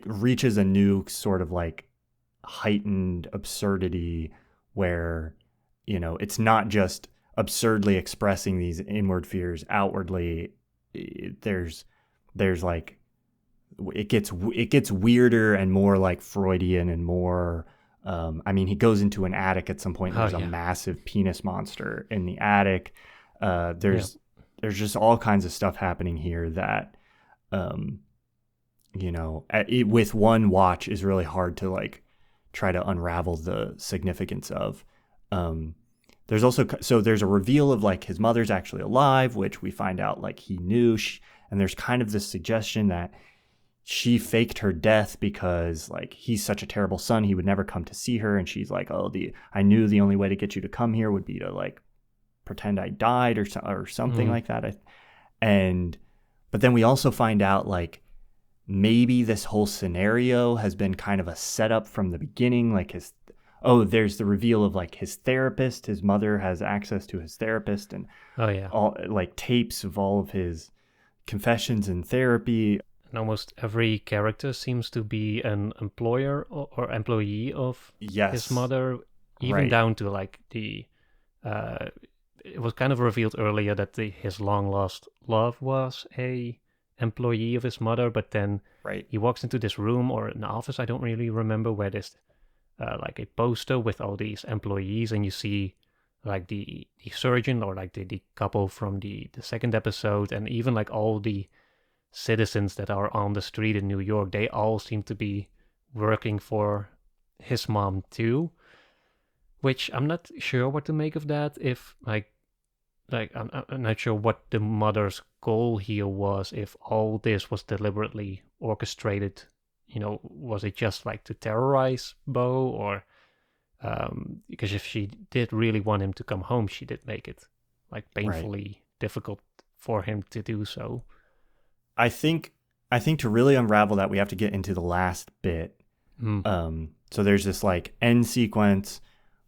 reaches a new sort of like heightened absurdity where it's not just absurdly expressing these inward fears outwardly. There's like it gets weirder and more like Freudian and more I mean, he goes into an attic at some point. There's a massive penis monster in the attic. There's just all kinds of stuff happening here that with one watch is really hard to like try to unravel the significance of. there's also, so there's a reveal of like his mother's actually alive, which we find out like he knew, and there's kind of this suggestion that she faked her death because like he's such a terrible son, he would never come to see her, and she's like, oh, I knew the only way to get you to come here would be to like pretend I died or something like that. But then we also find out like maybe this whole scenario has been kind of a setup from the beginning, like there's the reveal of like his therapist. His mother has access to his therapist and all like tapes of all of his confessions and therapy. And almost every character seems to be an employer or employee of his mother, even down to like it was kind of revealed earlier that his long lost love was a employee of his mother, but then he walks into this room or an office, I don't really remember, where there's like a poster with all these employees, and you see like the surgeon or like the couple from the second episode, and even like all the citizens that are on the street in New York, they all seem to be working for his mom too, which I'm not sure what to make of that. If like I'm not sure what the mother's goal here was, if all this was deliberately orchestrated. Was it just like to terrorize Beau, or because if she did really want him to come home, she did make it like painfully difficult for him to do so. I think to really unravel that, we have to get into the last bit. So there's this like end sequence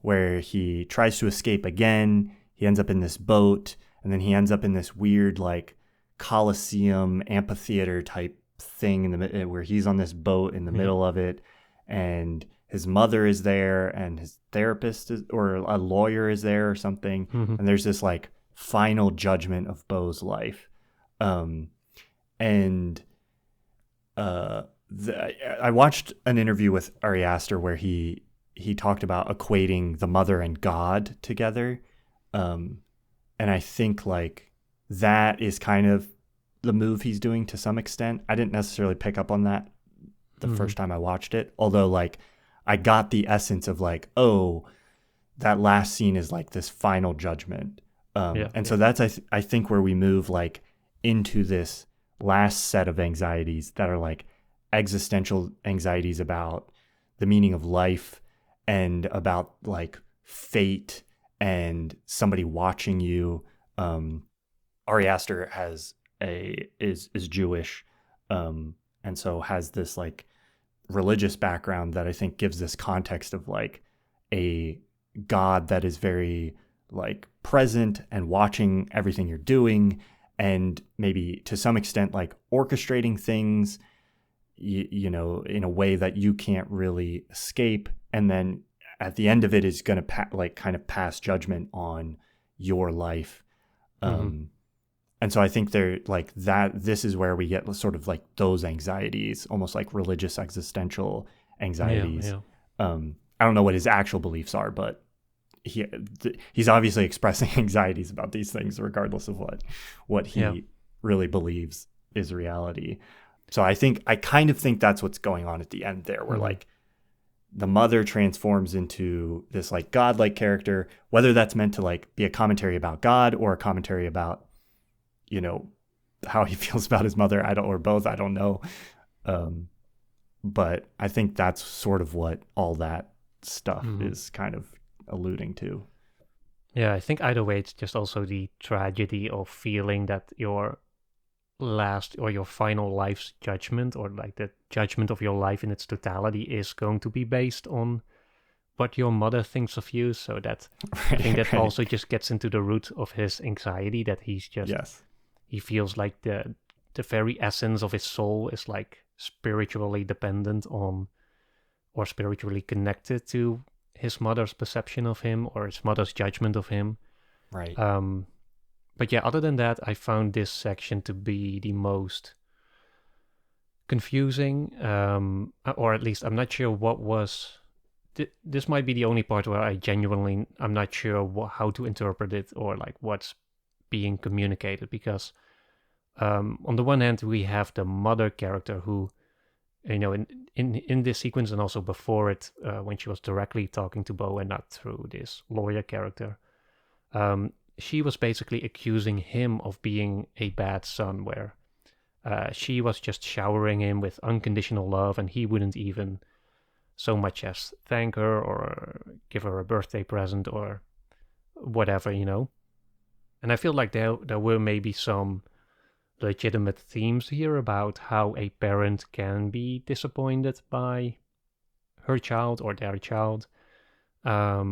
where he tries to escape again. He ends up in this boat, and then he ends up in this weird like Colosseum amphitheater type thing in the where he's on this boat in the middle of it, and his mother is there, and his therapist or a lawyer is there or something, and there's this like final judgment of Beau's life. I watched an interview with Aster where he talked about equating the mother and God together, and I think like that is kind of the move he's doing to some extent. I didn't necessarily pick up on that the first time I watched it, although like I got the essence of like, oh, that last scene is like this final judgment. So that's I think where we move like into this last set of anxieties that are like existential anxieties about the meaning of life and about like fate and somebody watching you. Ari Aster is Jewish, and so has this like religious background that I think gives this context of like a God that is very like present and watching everything you're doing, and maybe to some extent like orchestrating things, in a way that you can't really escape, and then at the end of it is going to kind of pass judgment on your life. And so I think they're like that. This is where we get sort of like those anxieties, almost like religious existential anxieties. I don't know what his actual beliefs are, but he's obviously expressing anxieties about these things, regardless of what he really believes is reality. So I kind of think that's what's going on at the end there, where like the mother transforms into this like godlike character, whether that's meant to like be a commentary about God or a commentary about, how he feels about his mother, or both, I don't know. But I think that's sort of what all that stuff is kind of alluding to. Yeah, I think either way, it's just also the tragedy of feeling that your last or your final life's judgment, or like the judgment of your life in its totality, is going to be based on what your mother thinks of you. So that I think that also just gets into the root of his anxiety, that he's just he feels like the very essence of his soul is like spiritually dependent on, or spiritually connected to, his mother's perception of him or his mother's judgment of him. Right. But yeah, other than that, I found this section to be the most confusing, or at least I'm not sure what was. This might be the only part where I'm not sure how to interpret it, or like what's being communicated, because on the one hand we have the mother character who, in this sequence and also before it, when she was directly talking to Beau and not through this lawyer character, she was basically accusing him of being a bad son, where she was just showering him with unconditional love, and he wouldn't even so much as thank her or give her a birthday present or whatever, And I feel like there were maybe some legitimate themes here about how a parent can be disappointed by her child or their child. But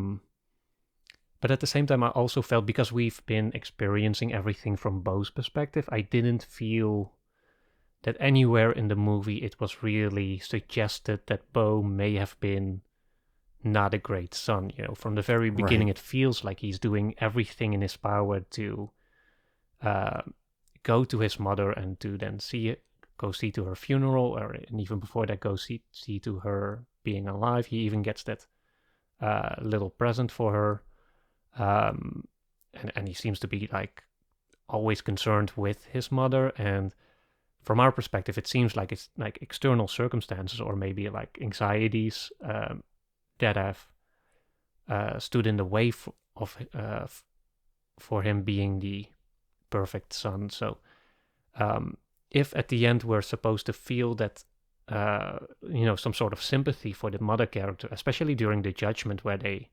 at the same time, I also felt, because we've been experiencing everything from Beau's perspective, I didn't feel that anywhere in the movie it was really suggested that Beau may have been not a great son. From the very beginning, Right. it feels like he's doing everything in his power to go to his mother and to then go see to her funeral, and even before that, go see to her being alive. He even gets that little present for her. And he seems to be like always concerned with his mother, and from our perspective it seems like it's like external circumstances or maybe like anxieties that have stood in the way for him being the perfect son. So if at the end we're supposed to feel that some sort of sympathy for the mother character, especially during the judgment where they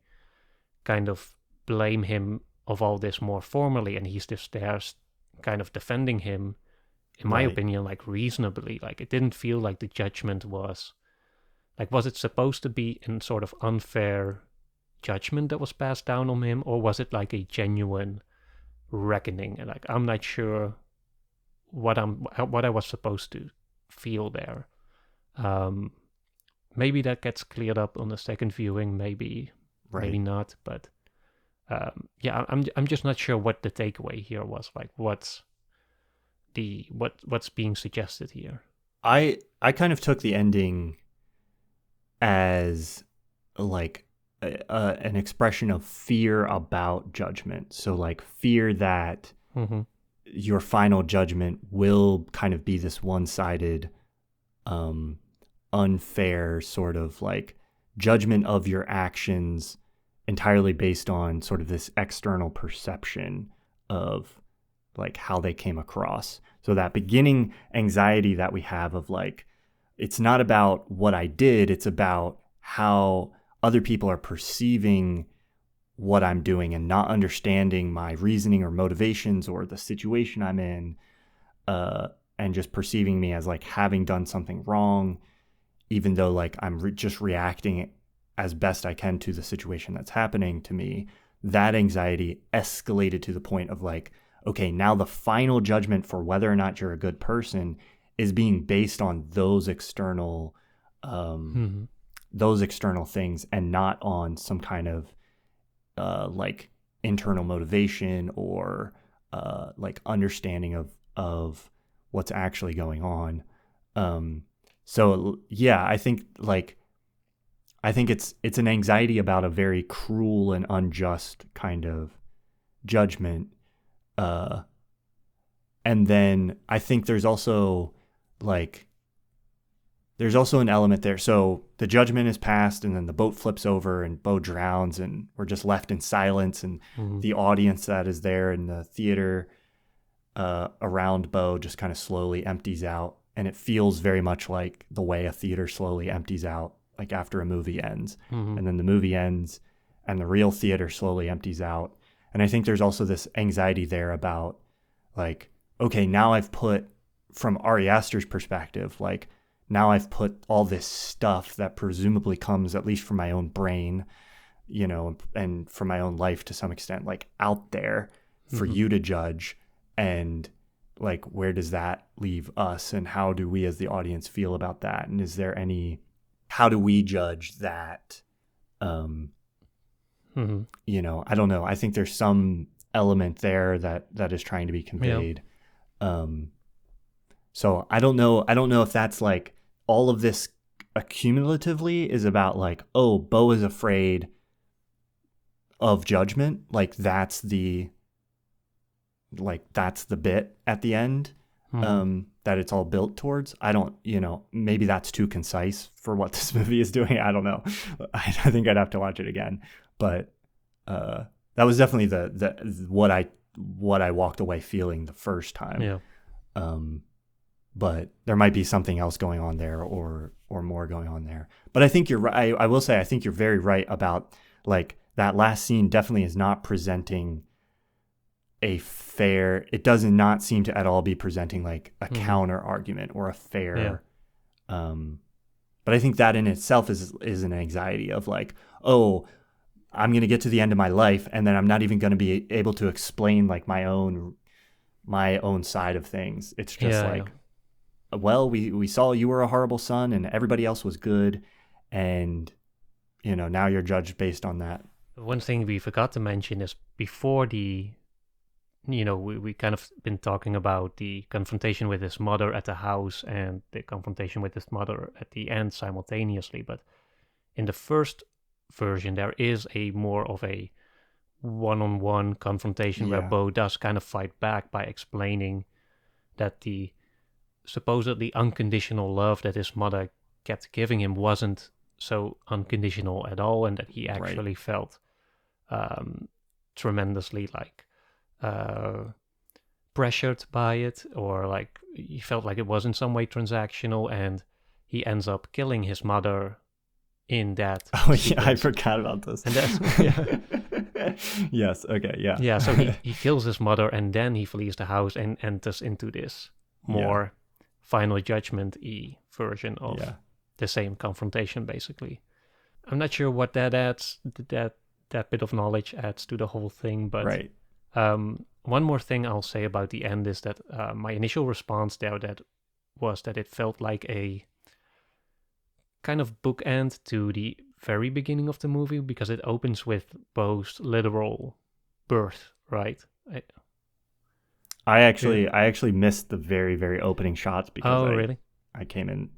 kind of blame him of all this more formally, and he's just there kind of defending him, in my opinion, like reasonably. Like, it didn't feel like the judgment was it supposed to be in sort of unfair judgment that was passed down on him, or was it like a genuine reckoning? And like, I'm not sure what I was supposed to feel there. Maybe that gets cleared up on the second viewing, maybe not, but I'm just not sure what the takeaway here was. Like, what's being suggested here? I kind of took the ending as like an expression of fear about judgment. So like fear that your final judgment will kind of be this one-sided, unfair sort of like judgment of your actions entirely based on sort of this external perception of like how they came across. So that beginning anxiety that we have of like, it's not about what I did, it's about how other people are perceiving what I'm doing and not understanding my reasoning or motivations or the situation I'm in, and just perceiving me as like having done something wrong, even though like I'm just reacting as best I can to the situation that's happening to me. That anxiety escalated to the point of like, okay, now the final judgment for whether or not you're a good person is being based on those external things and not on some kind of like internal motivation or like understanding of what's actually going on. So yeah, I think it's an anxiety about a very cruel and unjust kind of judgment. And then I think there's also an element there. So the judgment is passed and then the boat flips over and Beau drowns and we're just left in silence, and the audience that is there in the theater around Beau just kind of slowly empties out. And it feels very much like the way a theater slowly empties out, like after a movie ends. And then the movie ends and the real theater slowly empties out. And I think there's also this anxiety there about like, okay, now I've put, from Ari Aster's perspective, like now I've put all this stuff that presumably comes at least from my own brain, and from my own life to some extent, like out there for you to judge. And like, where does that leave us? And how do we as the audience feel about that? And is there how do we judge that? I don't know. I think there's some element there that is trying to be conveyed. Yeah. So I don't know if that's like all of this accumulatively is about like, oh, Beau is afraid of judgment. Like that's the bit at the end, that it's all built towards. I don't, maybe that's too concise for what this movie is doing. I don't know. I think I'd have to watch it again. But that was definitely the what I walked away feeling the first time. Yeah. But there might be something else going on there, or more going on there. But I think you're right. I will say I think you're very right about like that last scene definitely is not presenting a fair. It does not seem to at all be presenting like a counter argument or a fair. Yeah. But I think that in itself is an anxiety of like, oh, I'm going to get to the end of my life and then I'm not even going to be able to explain like my own side of things. It's just well, we saw you were a horrible son and everybody else was good. And, now you're judged based on that. One thing we forgot to mention is before we kind of been talking about the confrontation with his mother at the house and the confrontation with his mother at the end simultaneously. But in the first version, there is a more of a one-on-one confrontation where Beau does kind of fight back by explaining that the supposedly unconditional love that his mother kept giving him wasn't so unconditional at all, and that he actually felt tremendously like pressured by it, or like he felt like it was in some way transactional, and he ends up killing his mother in that. Oh sequence. Yeah, I forgot about this. And that's yes, okay, yeah. Yeah, so he kills his mother and then he flees the house and enters into this more final judgment-y version of the same confrontation, basically. I'm not sure what that adds, that bit of knowledge adds to the whole thing, but one more thing I'll say about the end is that my initial response there was that it felt like a kind of bookend to the very beginning of the movie, because it opens with Beau's literal birth, right? I actually missed the very, very opening shots because really? I came in.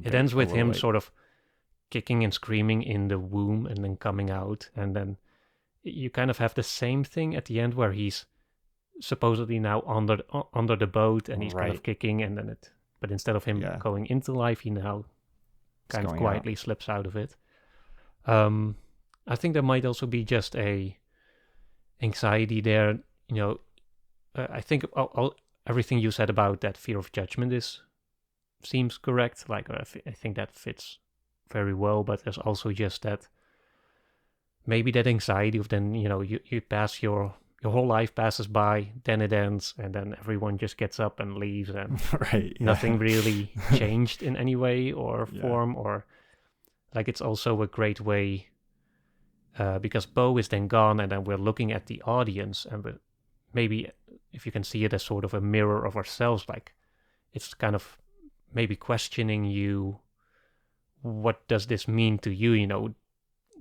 It ends with him sort of kicking and screaming in the womb and then coming out, and then you kind of have the same thing at the end where he's supposedly now under the boat and he's kind of kicking, and then but instead of him going into life, he now kind of quietly slips out of it. I think there might also be just a anxiety there. I think everything you said about that fear of judgment seems correct. Like I think that fits very well, but there's also just that maybe that anxiety of then you pass your whole life passes by, then it ends, and then everyone just gets up and leaves, and nothing really changed in any way or form, or like it's also a great way because Beau is then gone, and then we're looking at the audience, and maybe if you can see it as sort of a mirror of ourselves, like it's kind of maybe questioning you, what does this mean to you?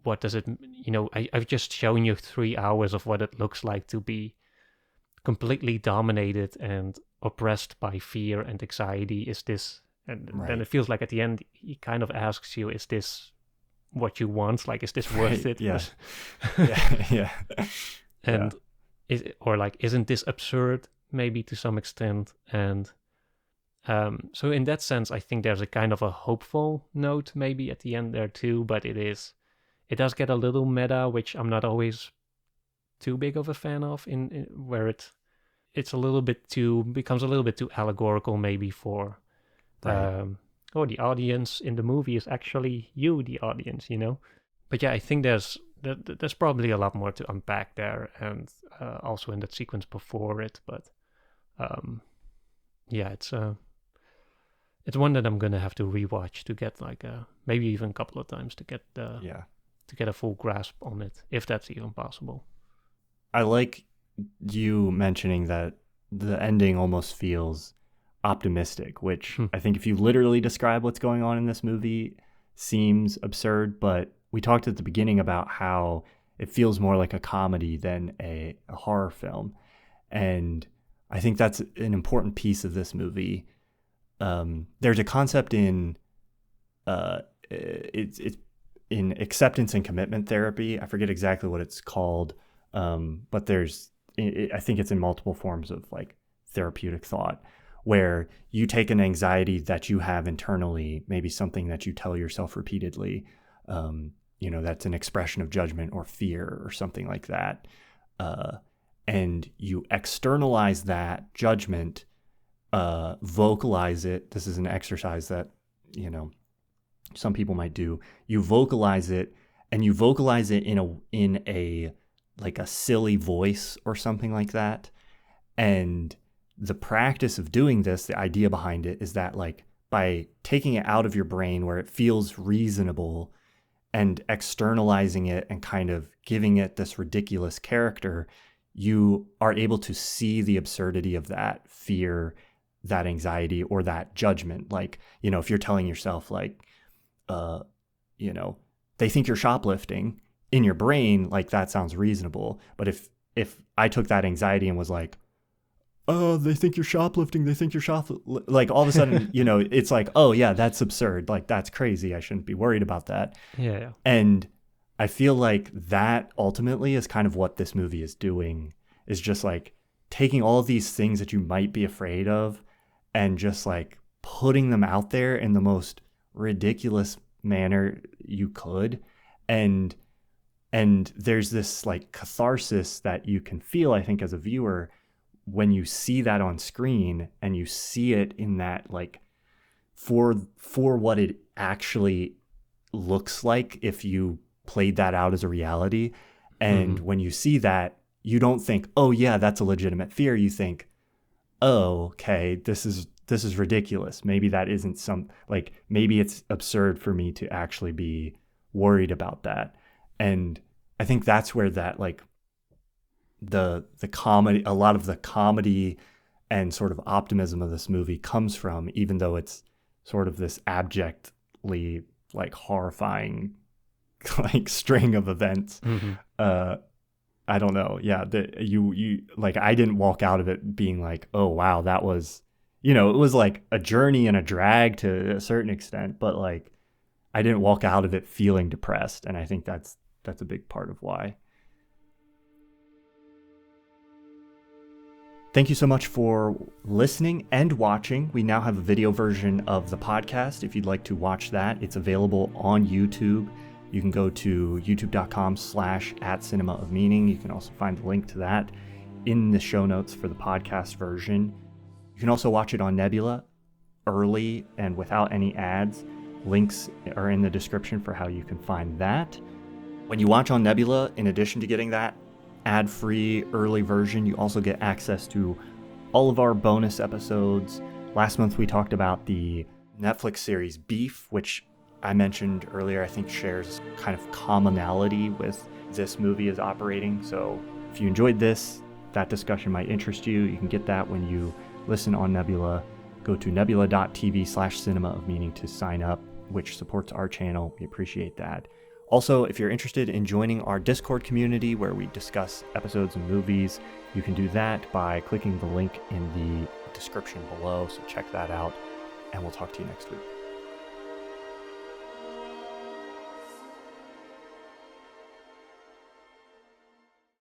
What does it, I've just shown you 3 hours of what it looks like to be completely dominated and oppressed by fear and anxiety. Is this, and then it feels like at the end, he kind of asks you, is this what you want? Like, is this worth it? Yeah. And isn't this absurd? Maybe to some extent. And so in that sense, I think there's a kind of a hopeful note maybe at the end there too, but it does get a little meta, which I'm not always too big of a fan of, in where it's a little bit becomes a little bit too allegorical maybe for the audience in the movie is actually you, the audience, But yeah, I think there's probably a lot more to unpack there, and also in that sequence before it. But it's one that I'm gonna have to rewatch to get maybe even a couple of times to get to get a full grasp on it, if that's even possible. I like you mentioning that the ending almost feels optimistic, which I think if you literally describe what's going on in this movie seems absurd, but we talked at the beginning about how it feels more like a comedy than a horror film. And I think that's an important piece of this movie. There's a concept in it's in acceptance and commitment therapy. I forget exactly what it's called, but I think it's in multiple forms of like therapeutic thought, where you take an anxiety that you have internally, maybe something that you tell yourself repeatedly, that's an expression of judgment or fear or something like that. and you externalize that judgment, vocalize it. This is an exercise that, some people might do. You vocalize it, and you vocalize it in a like a silly voice or something like that. And the practice of doing this, the idea behind it is that, like, by taking it out of your brain where it feels reasonable and externalizing it and kind of giving it this ridiculous character, you are able to see the absurdity of that fear, that anxiety, or that judgment. Like, if you're telling yourself, like, they think you're shoplifting, in your brain, like, that sounds reasonable. But if I took that anxiety and was like, oh, they think you're shoplifting, like, all of a sudden, it's like, oh yeah, that's absurd. Like, that's crazy. I shouldn't be worried about that. Yeah. And I feel like that ultimately is kind of what this movie is doing, is just like taking all of these things that you might be afraid of and just like putting them out there in the most ridiculous manner you could. And there's this like catharsis that you can feel, I think, as a viewer, when you see that on screen and you see it in that, like, for what it actually looks like if you played that out as a reality. And when you see that, you don't think, oh yeah, that's a legitimate fear. You think, oh, okay, this is ridiculous. Maybe that isn't maybe it's absurd for me to actually be worried about that. And I think that's where that, like, the comedy, a lot of the comedy and sort of optimism of this movie comes from, even though it's sort of this abjectly, like, horrifying, like, string of events. I don't know. Yeah. You like, I didn't walk out of it being like, oh wow, that was, it was like a journey and a drag to a certain extent, but, like, I didn't walk out of it feeling depressed. And I think that's a big part of why. Thank you so much for listening and watching. We now have a video version of the podcast. If you'd like to watch that, it's available on YouTube. You can go to youtube.com/@cinemaofmeaning. You can also find the link to that in the show notes for the podcast version. You can also watch it on Nebula early and without any ads. Links are in the description for how you can find that. When you watch on Nebula, in addition to getting that ad-free early version, you also get access to all of our bonus episodes. Last month we talked about the Netflix series Beef, which I mentioned earlier, I think shares kind of commonality with this movie is operating. So if you enjoyed this, that discussion might interest you. You can get that when you listen on Nebula. Go to nebula.tv/cinemaofmeaning to sign up, which supports our channel. We appreciate that. Also, if you're interested in joining our Discord community where we discuss episodes and movies, you can do that by clicking the link in the description below. So check that out, and we'll talk to you next week.